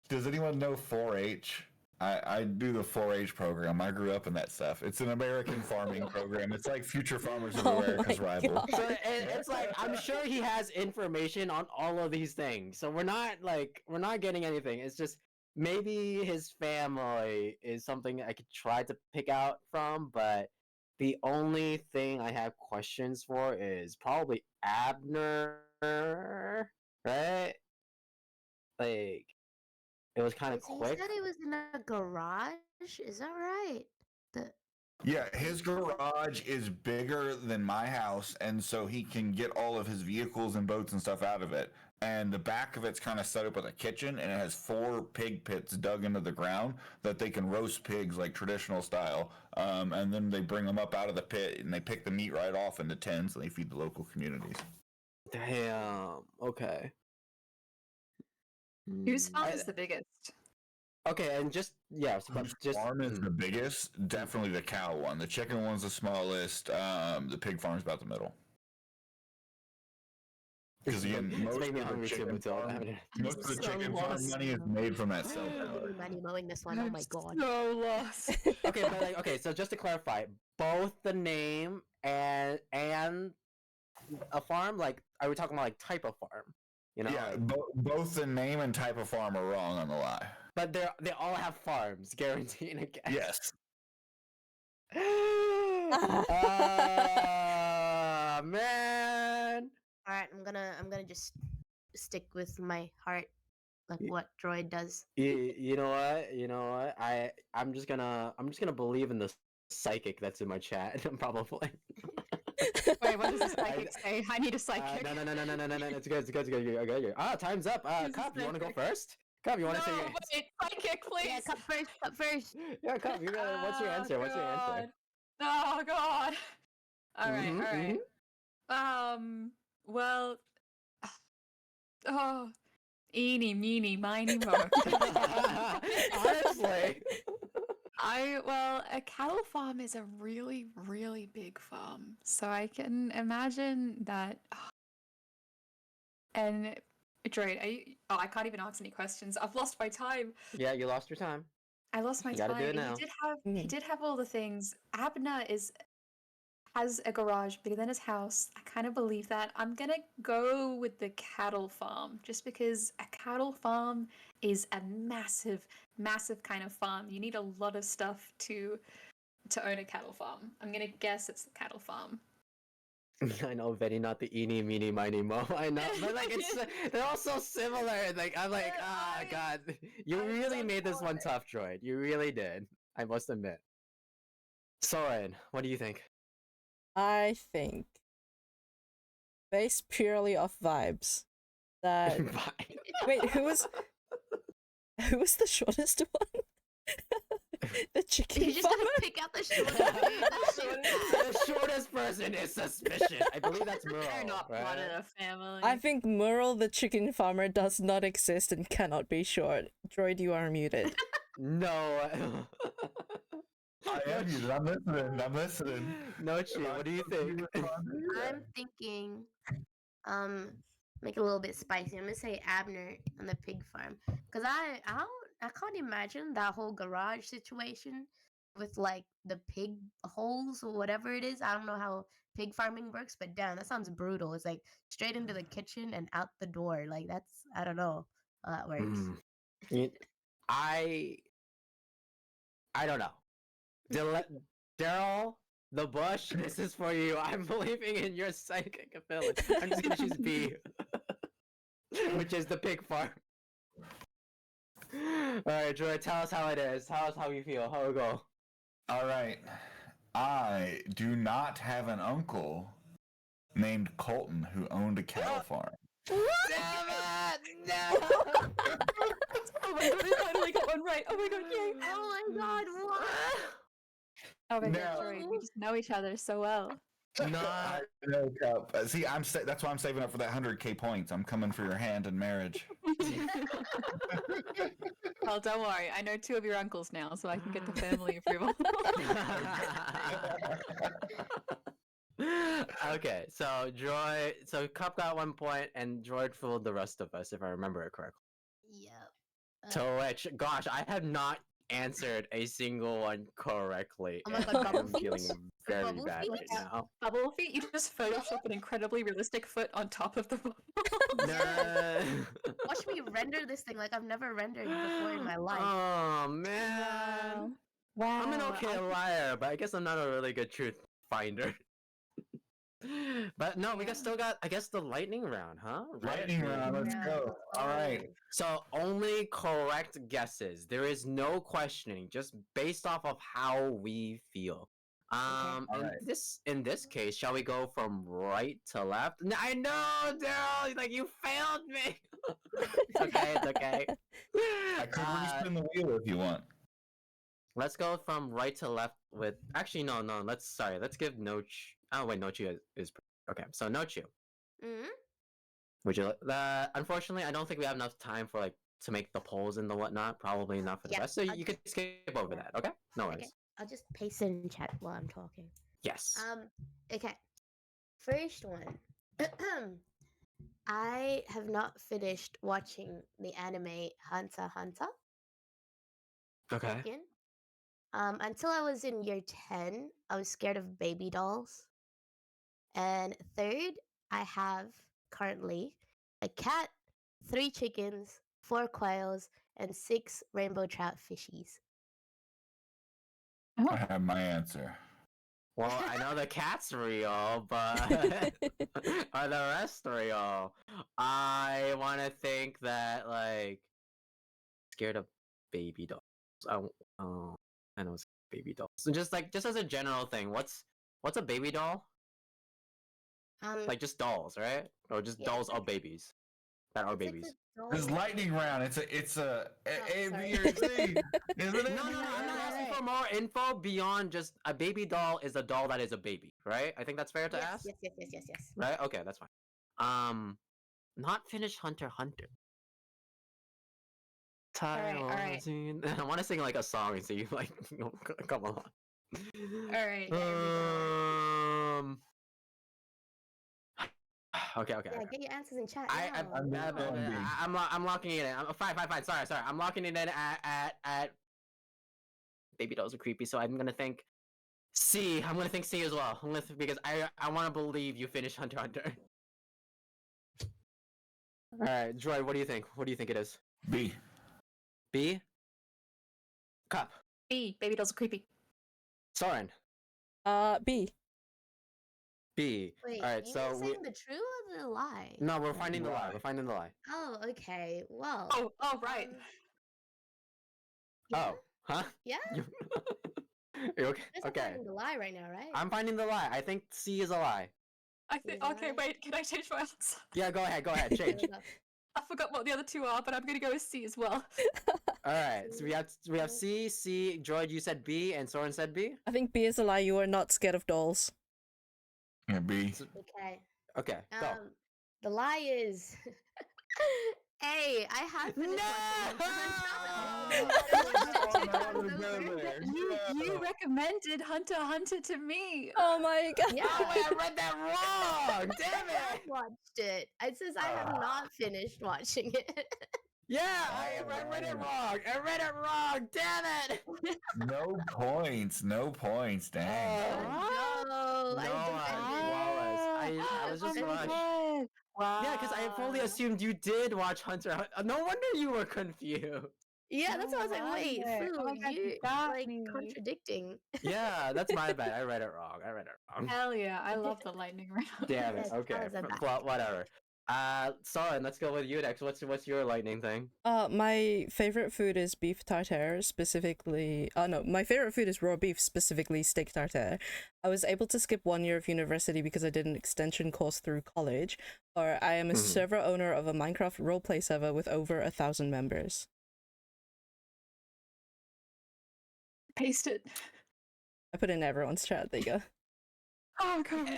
does anyone know 4-H? I do the 4-H program. I grew up in that stuff. It's an American farming program. It's like Future Farmers of Oh America's my rival. God. So it's like I'm sure he has information on all of these things. So we're not getting anything. It's just maybe his family is something I could try to pick out from, but the only thing I have questions for is probably Abner, right? Like it was kind of He quick. said it was in a garage. Is that right? Yeah, his garage is bigger than my house, and so he can get all of his vehicles and boats and stuff out of it. And the back of it's kind of set up with a kitchen, and it has 4 pig pits dug into the ground that they can roast pigs like traditional style. And then they bring them up out of the pit, and they pick the meat right off into tins, and they feed the local communities. Damn. Okay. whose farm I- is the biggest? Okay, and just yeah, so Whose just farm is the biggest? Definitely the cow one. The chicken one's the smallest. The pig farm's about the middle. Because again, It's most making me of the hungry too, chicken Matilda. I farm, haven't- most of the So chicken farm lost. money is made from that cell I'm gonna tower. be money mowing this one. Oh my god. So lost. Okay, but like, okay, so just to clarify, both the name and a farm, like, are we talking about like type of farm? You know, Yeah, like- both the name and type of farm are wrong on the lie. but they all have farms, guaranteeing a guess. Yes. Man. All right, I'm gonna just stick with my heart, like what Droid does. You know what? You know what? I'm just gonna believe in the psychic that's in my chat. Probably. Wait, what does the psychic say? I need a psychic. No. It's good. It's good. Okay. Ah, time's up. Who's the Cup, you want to go psychic? first? Cup, you want to say? No, Your... wait, psychic, please. Yeah, cut first. Cut first. Yeah, Cup. You got. What's your answer? What's your answer? Oh god. All right, Mhm, all right. Well, oh, eeny, meeny, miny, mo. Honestly. A cattle farm is a really, really big farm, so I can imagine that. And Droid, I can't even answer any questions. I've lost my time. Yeah, you lost your time. I lost my You gotta time. do it now. He did have all the things. Abner is has a garage bigger than his house. I kind of believe that. I'm gonna go with the cattle farm just because a cattle farm is a massive, massive kind of farm. You need a lot of stuff to own a cattle farm. I'm gonna guess it's the cattle farm. I know, very not the eeny, meeny, miny, mo. I know, but like they're all so similar. Like I'm like, god, you I'm really so made this one sorry. tough, Droid. You really did. I must admit. Soren, what do you think? I think, based purely off vibes, that Bye. wait, who was the shortest one? The chicken You just farmer. gotta pick out the shortest. dude. That's so bad. The shortest person is suspicious. I believe that's Merle. They're not part right? of the family. I think Merle the chicken farmer does not exist and cannot be short. Droid, you are muted. No. I am muted. I'm listening. I'm listening. No, Chi, what do you think? I'm thinking, make it a little bit spicy. I'm gonna say Abner on the pig farm because I can't imagine that whole garage situation with like the pig holes or whatever it is. I don't know how pig farming works, but damn, that sounds brutal. It's like straight into the kitchen and out the door. Like that's I don't know how that works. You- I don't know. Daryl, the bush, this is for you. I'm believing in your psychic ability. I'm just gonna choose B, which is the pig farm. All right, Joy, tell us how it is. Tell us how you feel. How it go? All right. I do not have an uncle named Colton who owned a cattle farm. Damn it! No! Oh my god, I finally got one right. Oh my god, yay! Oh my god, what? Oh my No. god, Jory, we just know each other so well. Not. No, Cup. See, that's why I'm saving up for that 100K points. I'm coming for your hand in marriage. Well, don't worry. I know two of your uncles now, so I can get the family approval. Okay, so Cup got 1 point, and Droid fooled the rest of us, if I remember it correctly. Yep. To which, gosh, I have not answered a single one correctly. Oh my and god, I bubble am feet? feeling very Bubble bad feet? right now. Bubble feet, you just Photoshop an incredibly realistic foot on top of the bubble. No. Watch me render this thing like I've never rendered before in my life. Oh man. Wow. I'm an okay liar, but I guess I'm not a really good truth finder. But no, we Yeah. still got, I guess, the lightning round, huh? Lightning round, let's Yeah, go. let's All right. go. So only correct guesses. There is no questioning, just based off of how we feel. Alright. In this case, shall we go from right to left? I know, Daryl. Like you failed me. It's okay. It's okay. I could Uh, respin the wheel if you want. let's go from right to left with. Actually, no. Let's give Noch. Oh wait, Nochi is okay. So Nochu, Mhm. would you? Unfortunately, I don't think we have enough time for like to make the polls and the whatnot. Probably not for the Yeah, rest. So I'll you could skip over that. Okay. No worries. Okay, I'll just paste it in chat while I'm talking. Yes. Okay. First one. I have not finished watching the anime Hunter x Hunter. Okay. Second, until I was in year 10, I was scared of baby dolls. And third, I have currently a cat, 3 chickens, 4 quails, and 6 rainbow trout fishies. I have my answer. Well, I know the cat's real, but are the rest real? I want to think that like scared of baby dolls. I know it's baby dolls. So just as a general thing, what's a baby doll? Like just dolls, right? Or just Yeah, dolls it's of babies that are it's like a babies. This is doll- lightning round. It's a A, sorry. B, or C. Isn't it? No, I'm not asking for more info beyond just a baby doll is a doll that is a baby, right? I think that's fair to yes, ask. yes. Right? Okay, that's fine. Not finished Hunter x Hunter. Alright, alright. I want to sing like a song and see like come on. Alright, there we go. Okay. Yeah, get your answers in chat. I'm now. I'm locking it in. Fine. Sorry. I'm locking it in at baby dolls are creepy, so I'm gonna think C. I'm gonna think C as well. Because I want to believe you finished Hunter x Hunter. All right, Droid. What do you think? What do you think it is? B. B. Cup. B. Baby dolls are creepy. Soren. B. B. Wait, All right, you so guys saying the true or the lie? no, we're finding the lie. Lie. We're finding the lie. Oh, okay. Well. Oh, right. Yeah? Oh, huh? Yeah? You... You're okay. You're Okay. finding the lie right now, right? I'm finding the lie. I think C is a lie. I think. Is Okay, that- wait. Can I change my answer? Yeah, go ahead. Go ahead. Okay, Change. let's go. I forgot what the other two are, but I'm gonna go with C as well. All right. So we have C, C. Droid, you said B, and Soren said B. I think B is a lie. You are not scared of dolls. Yeah, B. Okay. Okay. Go. The lie is A. I have finished You recommended Hunter x Hunter to me. Oh my god. Yeah, Oh wait, I read that wrong. Damn I it. watched it. It says I have not finished watching it. Yeah, I read it wrong. I read it wrong. Damn it. No points. No points. Dang. No, No, I flawless. I was just rushed. Wow. Yeah, because I fully assumed you did watch Hunter. No wonder you were confused. Yeah, that's why I was like, wait, wonder. Fu, Oh my God, you you got like me. contradicting. Yeah, that's my bad. I read it wrong. Hell yeah, I love the lightning round. Damn it. Yes, Okay. that was a bad Well, whatever. Soren, let's go with you next. What's your lightning thing? My favorite food is beef tartare, specifically. Oh no, my favorite food is raw beef, specifically steak tartare. I was able to skip 1 year of university because I did an extension course through college. Or I am a server owner of a Minecraft roleplay server with over 1,000 members. Paste it. I put in everyone's chat. There you go. Oh god.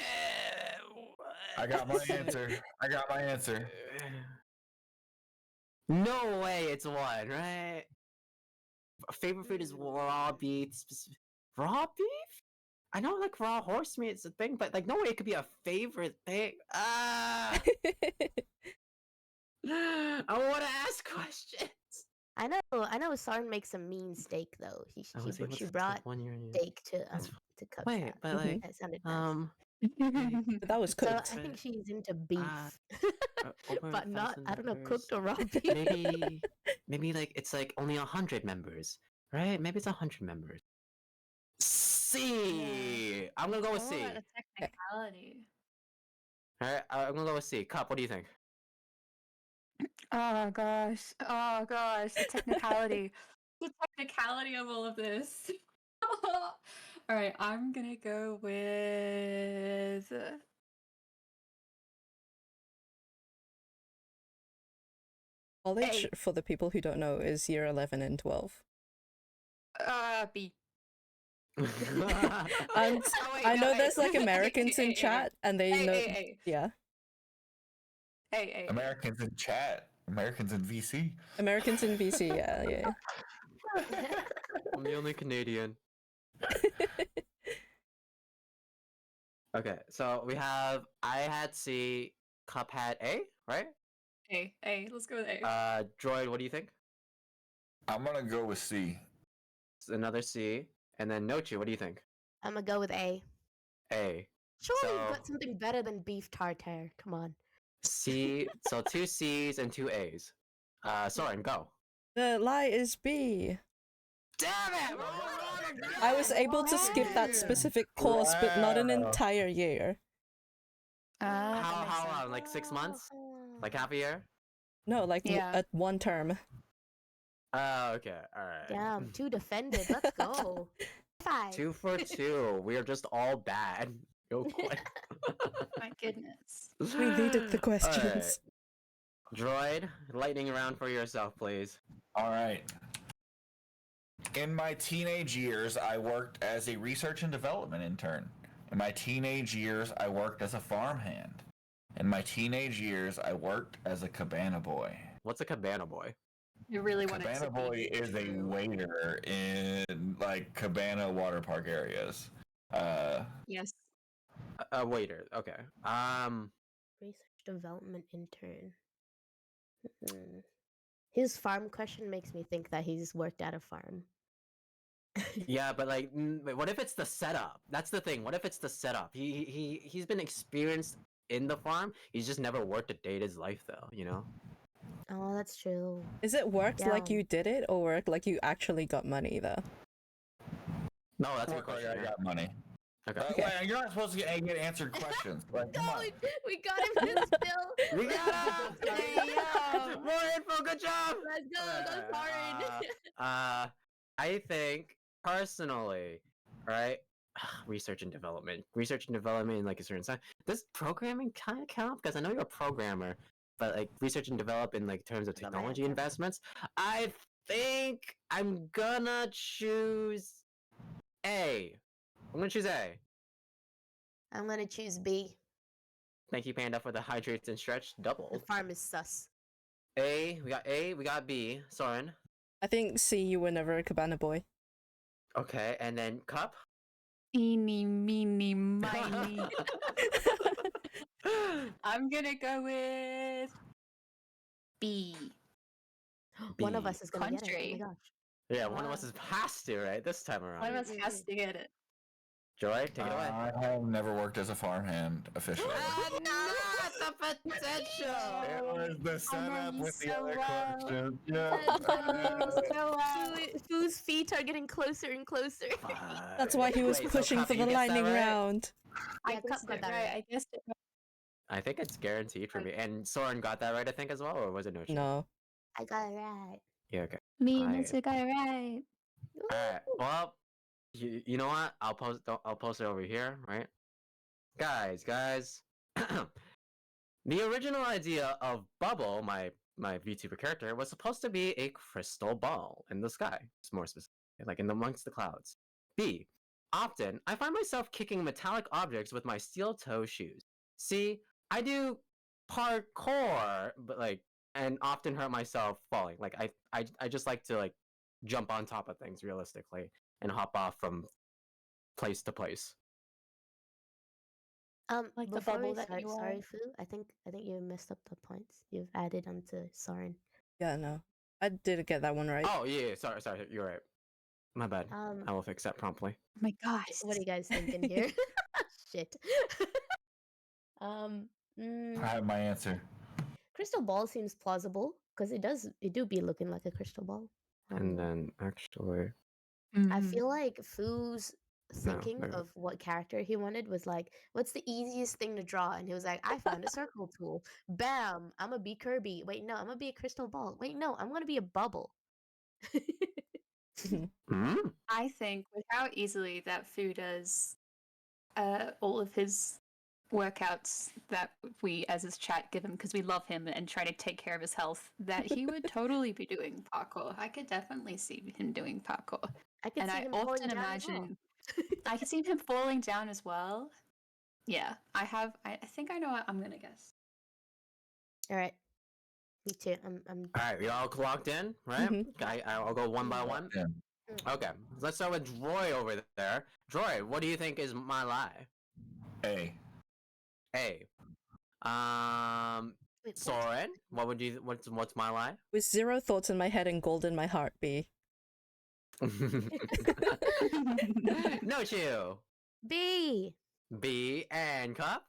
I got my answer. I got my answer. No way, it's one, right? Favorite food is raw beef. Raw beef? I know, like raw horse meat is a thing, but like no way it could be a favorite thing. Ah, I want to ask questions. I know Sarn makes a mean steak though. She brought 1 year. steak to That's to cook. Wait, that. but like, That sounded nice. But that was So cooked. I think she's into beef, over but not 1,000 I don't know members. cooked or raw beef. Maybe like it's like only 100 members, right? Maybe it's 100 members. C. I'm gonna go with C. The technicality. All right, I'm gonna go with C. Cup, what do you think? Oh gosh. Oh gosh. The technicality. The technicality of all of this. All right, I'm gonna go with. College, for the people who don't know, is year 11 and 12. B. And Oh, wait, I no, know A. there's like A, Americans A, in A, chat, and they A, know. A. Yeah, A. Americans in chat. Americans in VC. Americans in VC. Yeah, yeah. I'm the only Canadian. Okay, so we have I had C, Cup had A, right? A. Let's go with A. Droid, what do you think? I'm gonna go with C. Another C, and then Nochi, what do you think? I'm gonna go with A. A. Surely So- you've got something better than beef tartare. Come on. C. So 2 C's and 2 A's. Soren, go. The lie is B. Damn it! I was able to skip that specific course, but not an Wow. entire year. How long? Like 6 months? Like half a year? No, like Yeah. at one term. Oh, okay. All right. Damn, 2 defended. Let's go. 5. 2 for 2. We are just all bad. Go quick. My goodness. We needed the questions. Droid, lightning round for yourself, please. All right. In my teenage years, I worked as a research and development intern. In my teenage years, I worked as a farmhand. In my teenage years, I worked as a cabana boy. What's a cabana boy? You really want it Cabana to boy be is a true. waiter in like cabana water park areas. Yes. A waiter. Okay. Research development intern. His farm question makes me think that he's worked at a farm. Yeah, but like, what if it's the setup? That's the thing. What if it's the setup? He's been experienced in the farm. He's just never worked a day in his life, though. You know? Oh, that's true. Is it worked like Yeah. you did it, or worked like you actually got money though? No, that's a good Work like question. I yeah. got money. Okay. Okay. Like, you're not supposed to get answered questions. Like, come No, on. we got him to spill. We got him! There you go. More info. Good job. Let's go, go Soren. I think personally, right? Research and development in like a certain side. Does programming kind of count? Because I know you're a programmer, but like research and develop in like terms of Got my technology answer. investments. I think I'm gonna choose A. I'm gonna choose A. I'm gonna choose B. Thank you, Panda, for the hydrates and stretch The double. farm is sus. A, we got B. Soren. I think C, you were never a cabana boy. Okay, and then Cup. Eeny, meeny, miny. I'm gonna go with B. One of B. us is gonna get it. Oh Country. my gosh. Yeah, one of us Wow. has to, right? This time around. One of us has to get it. Joy, take it away. I have never worked as a farmhand officially. Not the potential! It was the setup you with the so other well. questions. Foo's feet are getting closer and closer. That's why he was Wait, so pushing Cup, for you the guessed that lightning right? round. I Yeah, Cup guessed got it that right. right. I guessed it right. I think it's guaranteed for me. And Soren got that right, I think, as well, or was it no? No. I got it right. Yeah, okay. Me, I- Mr. Guy, right. Alright, well, you know what? I'll post it over here, right? Guys, the original idea of Bubble, my VTuber character, was supposed to be a crystal ball in the sky. It's more specific, like amongst the clouds. B. Often, I find myself kicking metallic objects with my steel toe shoes. C. I do parkour, but like, and often hurt myself falling. Like I just like to like jump on top of things realistically and hop off from place to place. Like the Before we bubble that start, you are. sorry, Fu. I think you messed up the points. You've added onto Soren. Yeah, no. I didn't get that one right. Oh yeah, sorry, you're right. My bad. I will fix that promptly. Oh my gosh. What are you guys thinking here? Shit. I have my answer. Crystal ball seems plausible because it do be looking like a crystal ball. And then actually, I Mhm. feel like Fu's thinking there you go. of what character he wanted was like, what's the easiest thing to draw? And he was like, I found a circle tool. Bam! I'm gonna be Kirby. Wait, no, I'm gonna be a crystal ball. Wait, no, I'm gonna be a bubble. Hmm? I think with how easily that Fu does all of his workouts that we as his chat give him because we love him and try to take care of his health, that he would totally be doing parkour. I could definitely see him doing parkour. I could And see I him falling often down as well. imagine I could see him falling down as well. Yeah, I think I know what I'm gonna guess. All right, me too. I'm All right, we all locked in, right? Mhm. I'll go one by one. Yeah. Okay, let's start with Droy over there. Droy, what do you think is my lie? A. A. Wait, what? Soren, what's my lie? With 0 thoughts in my head and gold in my heart, B. No chew. B. B and Cup.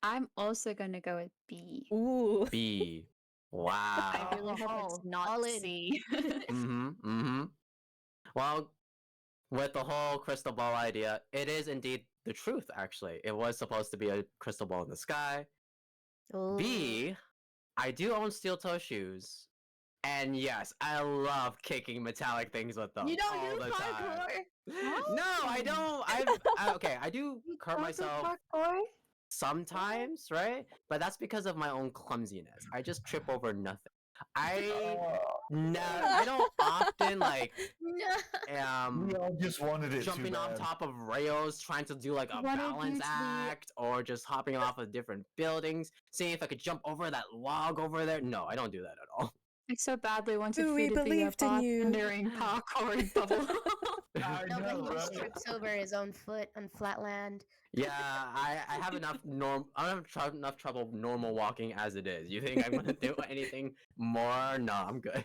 I'm also gonna go with B. Ooh. B. I Wow. really hope it's Oh, not all in. C. Mm-hmm. Well, with the whole crystal ball idea, it is indeed the truth, actually. It was supposed to be a crystal ball in the sky. Ooh. B, I do own steel toe shoes. And yes, I love kicking metallic things with them You don't all do the time. parkour? No, I don't. I do hurt myself sometimes, right? But that's because of my own clumsiness. I just trip over nothing. I don't often like No. We all just wanted it jumping too on bad. top of rails, trying to do like a Wanted you balance to be- act, or just hopping off of different buildings, seeing if I could jump over that log over there. No, I don't do that at all. I so badly wanted Ooh, Fu we to be a believed in you. bartendering parkour bubble. I No, but know, he just right? trips over his own foot on flat land. Yeah, I have enough enough trouble normal walking as it is. You think I'm gonna do anything more? No, I'm good.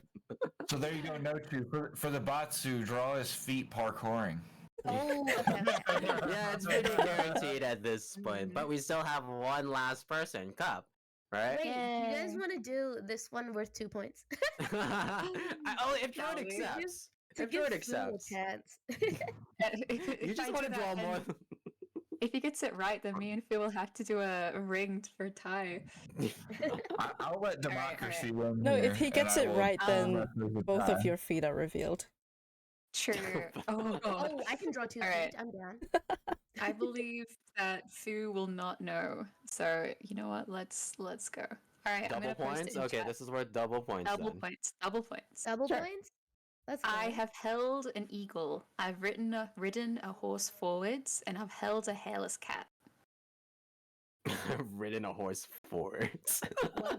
So there you go, Nochu. For the Batsu, draw his feet parkouring. Oh, okay. Yeah, it's pretty guaranteed at this point. But we still have one last person, Cup, right? Wait, do you guys Yay. want to do this one worth 2 points? Oh, if Shall Jordan we? accepts. To If give Jordan Fu a accepts. chance. You just want to draw more. If he gets it right, then me and Phil will have to do a ring for tie. I'll let democracy win. No, here, if he and gets I it will right, then mess with both of time. your feet are revealed. True. Oh, Oh, I can draw 2 All right. feet. I'm down. I believe that Fu will not know. So you know what? Let's go. All right, I'm Double gonna post it points? in Okay, chat. this is worth double points Double then. points. Double points. Double Sure. points? Let's go. I have held an eagle. I've ridden a horse forwards, and I've held a hairless cat. Ridden a horse forwards.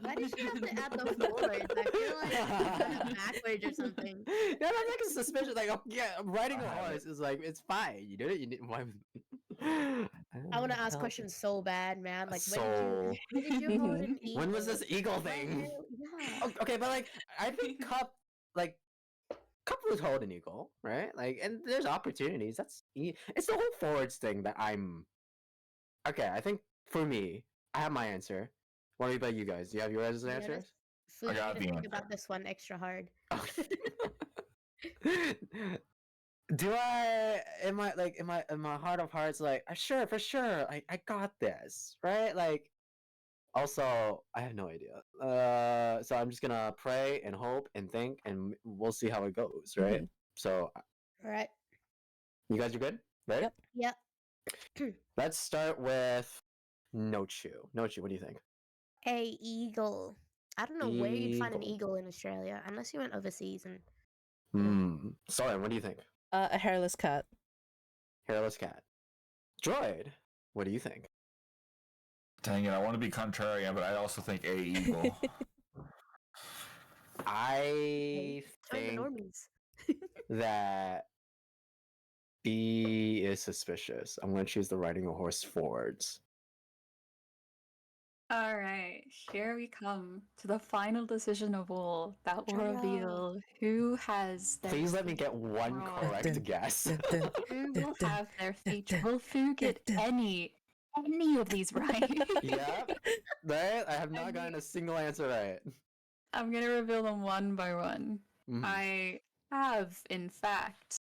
Why did you have to add the forwards? I feel like it's kind of backwards or something. Yeah, that's like a suspicion. Like, oh, yeah, riding a I have horse is like it's fine. You did it. You did. Why? I want to ask questions so bad, man. Like, So, when did you hold an eagle? when was this eagle What thing? Yeah. Okay, but like, I think Cup was holding eagle, right? Like, and there's opportunities. It's the whole forwards thing that I'm. Okay, I think for me, I have my answer. What about you guys? Do you have your guys' Yeah, answers? Fu, I you got need to the think answer. about this one extra hard. Do I? Am I like? In my heart of hearts, like, sure, for sure, I got this, right? Like, also, I have no idea. So I'm just gonna pray and hope and think, and we'll see how it goes, right? Mhm. So, All right. you guys are good, right? Yep. Yep. Let's start with Nochu. Nochu, what do you think? A eagle. I don't know where you'd find an Eagle. eagle in Australia unless you went overseas and Sorry, what do you think? A hairless cat. Hairless cat. Droid, what do you think? Dang it, I want to be contrarian, but I also think A eagle. I join the think normies. that B is suspicious. I'm gonna choose the riding a horse forwards. All right, here we come to the final decision of all that will Drum roll. reveal who has their Please let me get one Oh. correct Dun, guess. Dun, dun, Who dun, will dun, have their dun, feature? dun, Will Fu get dun. any of these right? Yeah, right? I have not I gotten mean- a single answer right. I'm gonna reveal them one by one. Mhm. I have, in fact,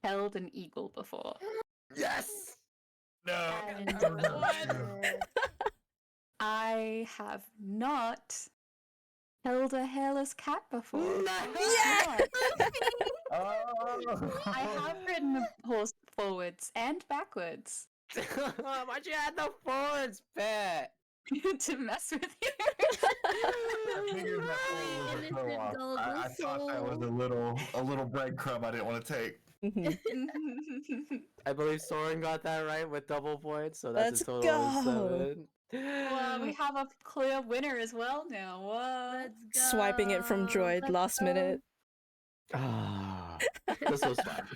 held an eagle before. Yes! No. And What? I have not held a hairless cat before. Yes! But Oh. I have ridden a horse forwards and backwards Why'd you add the forwards bit? to mess with you. I figured that one was a Innocent throw-off. gullible I thought that was soul. a little breadcrumb I didn't want to take. Mhm. I believe Soren got that right with double points, so that's a Let's total of go. 7. Well, we have a clear winner as well now. What? Let's go. Swiping it from Droid Let's last go. minute. Ah, this was fun.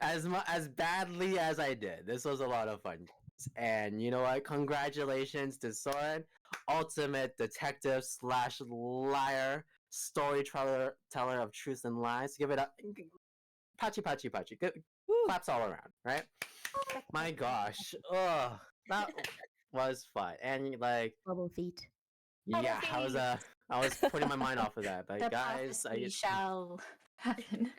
As badly as I did, this was a lot of fun. And you know what? Congratulations to Soren, ultimate detective / liar, storyteller of truth and lies. Give it up. Pachi, pachi, pachi. Good Woo. claps all around, right? My gosh. Ugh. That was fun. And like, Bubble feet. yeah, I was putting my mind off of that. But The guys, prophecy shall happen.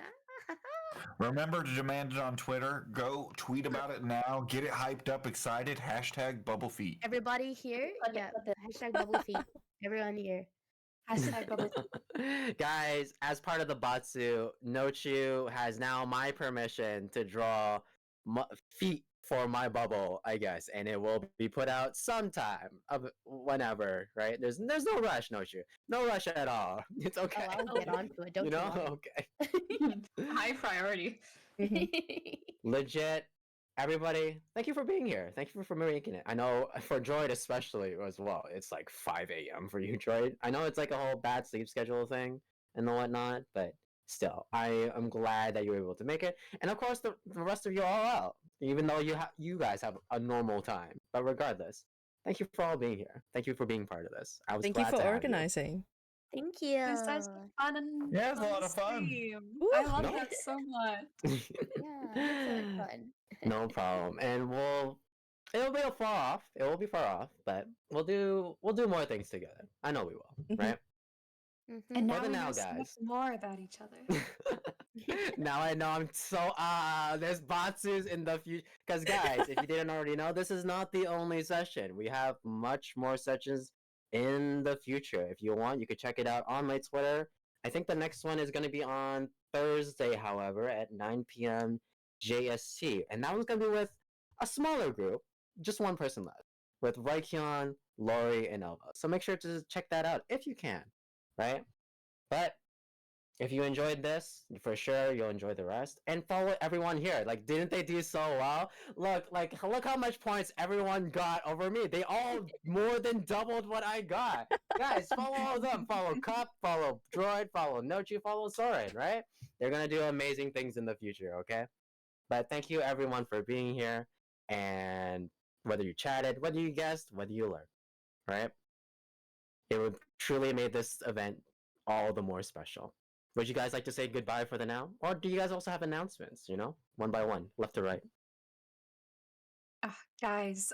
Remember to demand it on Twitter. Go tweet about it now. Get it hyped up, excited. # bubble feet. Everybody here? Put it- Yeah. put it- Hashtag bubble feet. Everyone here. Hashtag bubble Guys, as part of the Batsu, Nochu has now my permission to draw feet for my bubble, I guess, and it will be put out sometime of whenever, right? There's no rush, Nochu. No rush at all. It's okay. Oh, I'll get onto it. Don't you know? worry. Okay. high priority. Legit. Everybody, thank you for being here. Thank you for making it. I know for Droid especially as well. It's like 5 a.m. for you, Droid. I know it's like a whole bad sleep schedule thing and the whatnot, but still, I am glad that you were able to make it. And of course, the rest of you all out, even though you guys have a normal time. But regardless, thank you for all being here. Thank you for being part of this. I was Thank you glad for to have organizing. Thank you. This is fun and Yeah, it's a lot of fun. stream. Woo! I love No. that so much. Yeah, it's so much fun. No problem. And it'll be far off. It will be far off, but we'll do more things together. I know we will, Mhm. right? And Mhm. now For the we now, know so much guys. more about each other. Now I know I'm so there's Batsus in the future. Because guys, if you didn't already know, this is not the only session. We have much more sessions in the future. If you want, you could check it out on my Twitter. I think the next one is going to be on Thursday, however, at 9 p.m. JST. And that one's going to be with a smaller group, just one person left, with Raikion, Lori, and Elva. So make sure to check that out if you can, right? But if you enjoyed this, for sure you'll enjoy the rest. And follow everyone here. Like, didn't they do so well? Look how much points everyone got over me. They all more than doubled what I got. Guys, follow all of them. Follow Cup, follow Droid, follow Nochi, follow Soren, right? They're gonna do amazing things in the future, okay? But thank you everyone for being here. And whether you chatted, whether you guessed, whether you learned, right? It would truly made this event all the more special. Would you guys like to say goodbye for the now? Or do you guys also have announcements, one by one, left to right? Guys,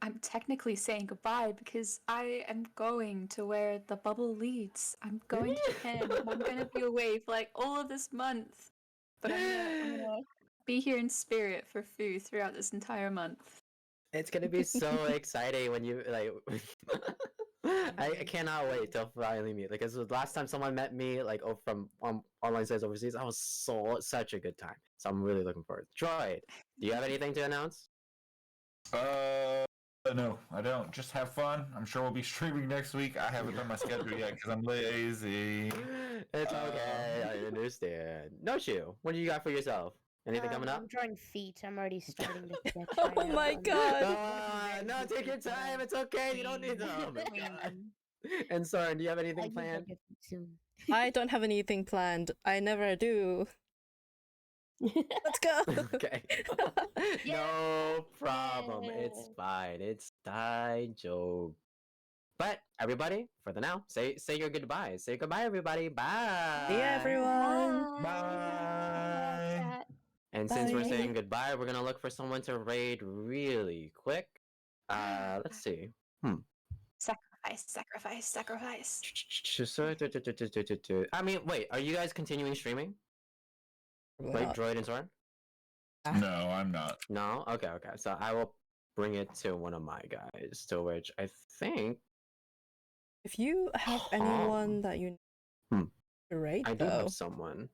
I'm technically saying goodbye because I am going to where the bubble leads. I'm going to Japan. I'm going to be away for like all of this month. But I'm gonna be here in spirit for Fu throughout this entire month. It's gonna be so exciting when you like. I cannot wait till finally meet. Because the last time someone met me, like from online sales overseas, I was such a good time. So I'm really looking forward. Droid, do you have anything to announce? No, I don't. Just have fun. I'm sure we'll be streaming next week. I haven't done my schedule yet because I'm lazy. It's okay. I understand. No, Shu, what do you got for yourself? Anything coming up? I'm drawing feet. I'm already starting the sketch. Oh right now. my I'm God. very No, take your busy time. It's okay. You don't need to. Oh my Queen. god. And Soren, do you have I'll anything use my planned? good feet soon. I don't have anything planned. I never do. Let's go. Okay. No problem. It's fine. It's joke. But everybody, for the now, say your goodbyes. Say goodbye, everybody. Bye. See ya, everyone. Bye. Chat. And since we're Bye. saying goodbye, we're gonna look for someone to raid really quick. Let's see. Sacrifice. I mean, wait. Are you guys continuing streaming? Probably Like not. Droid and Soren? No, I'm not. No? Okay. So I will bring it to one of my guys, to which I think If you have anyone that you Hmm. need to rate, I do though, have someone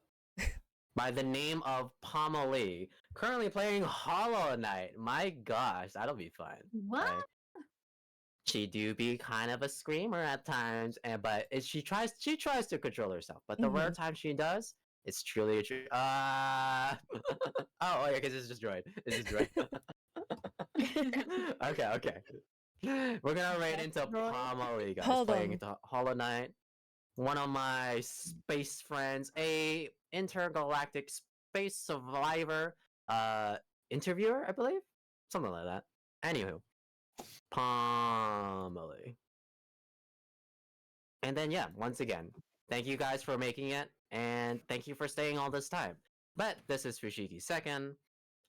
by the name of Pomali, currently playing Hollow Knight. My gosh, that'll be fun. What? right? She do be kind of a screamer at times, she tries to control herself. But the rare time she does, it's truly a oh yeah, because it's just Droid. It's just Droid. Okay. We're gonna raid into Droid. Pomali, guys, Hold playing on. the Hollow Knight. One of my space friends, a intergalactic space survivor, interviewer, I believe, something like that. Anywho, Pomali. And then yeah, once again, thank you guys for making it, and thank you for staying all this time. But this is Fushigi Second,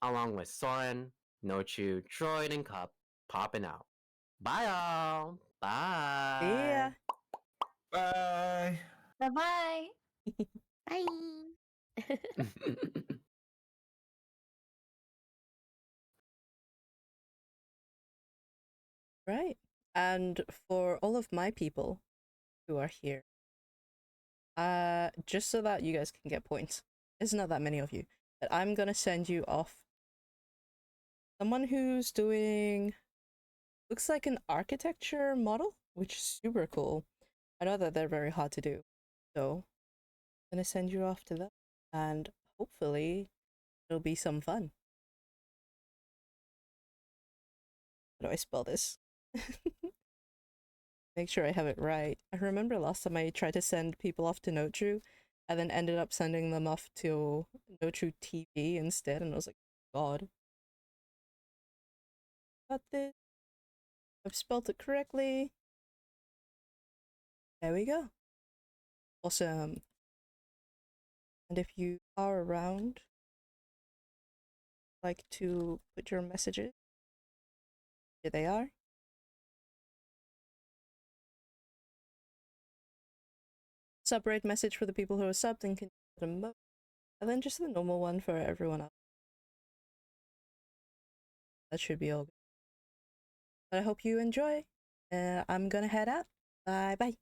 along with Soren, Nochu, Droid, and Cup, popping out. Bye all. Bye. see ya. Bye. Bye-bye. Bye. Right. And for all of my people who are here, just so that you guys can get points, there's not that many of you, but I'm gonna send you off someone who's doing, looks like an architecture model, which is super cool. I know that they're very hard to do, so I'm gonna send you off to them, and hopefully it'll be some fun. How do I spell this? Make sure I have it right. I remember last time I tried to send people off to Nochu, and then ended up sending them off to Nochu TV instead, and I was like, God. Got this. I've spelled it correctly. There we go. Awesome. And if you are around, like to put your messages. Here they are. Sub rate message for the people who are subbed and can emote. And then just the normal one for everyone else. That should be all good. But I hope you enjoy. I'm gonna head out. Bye bye.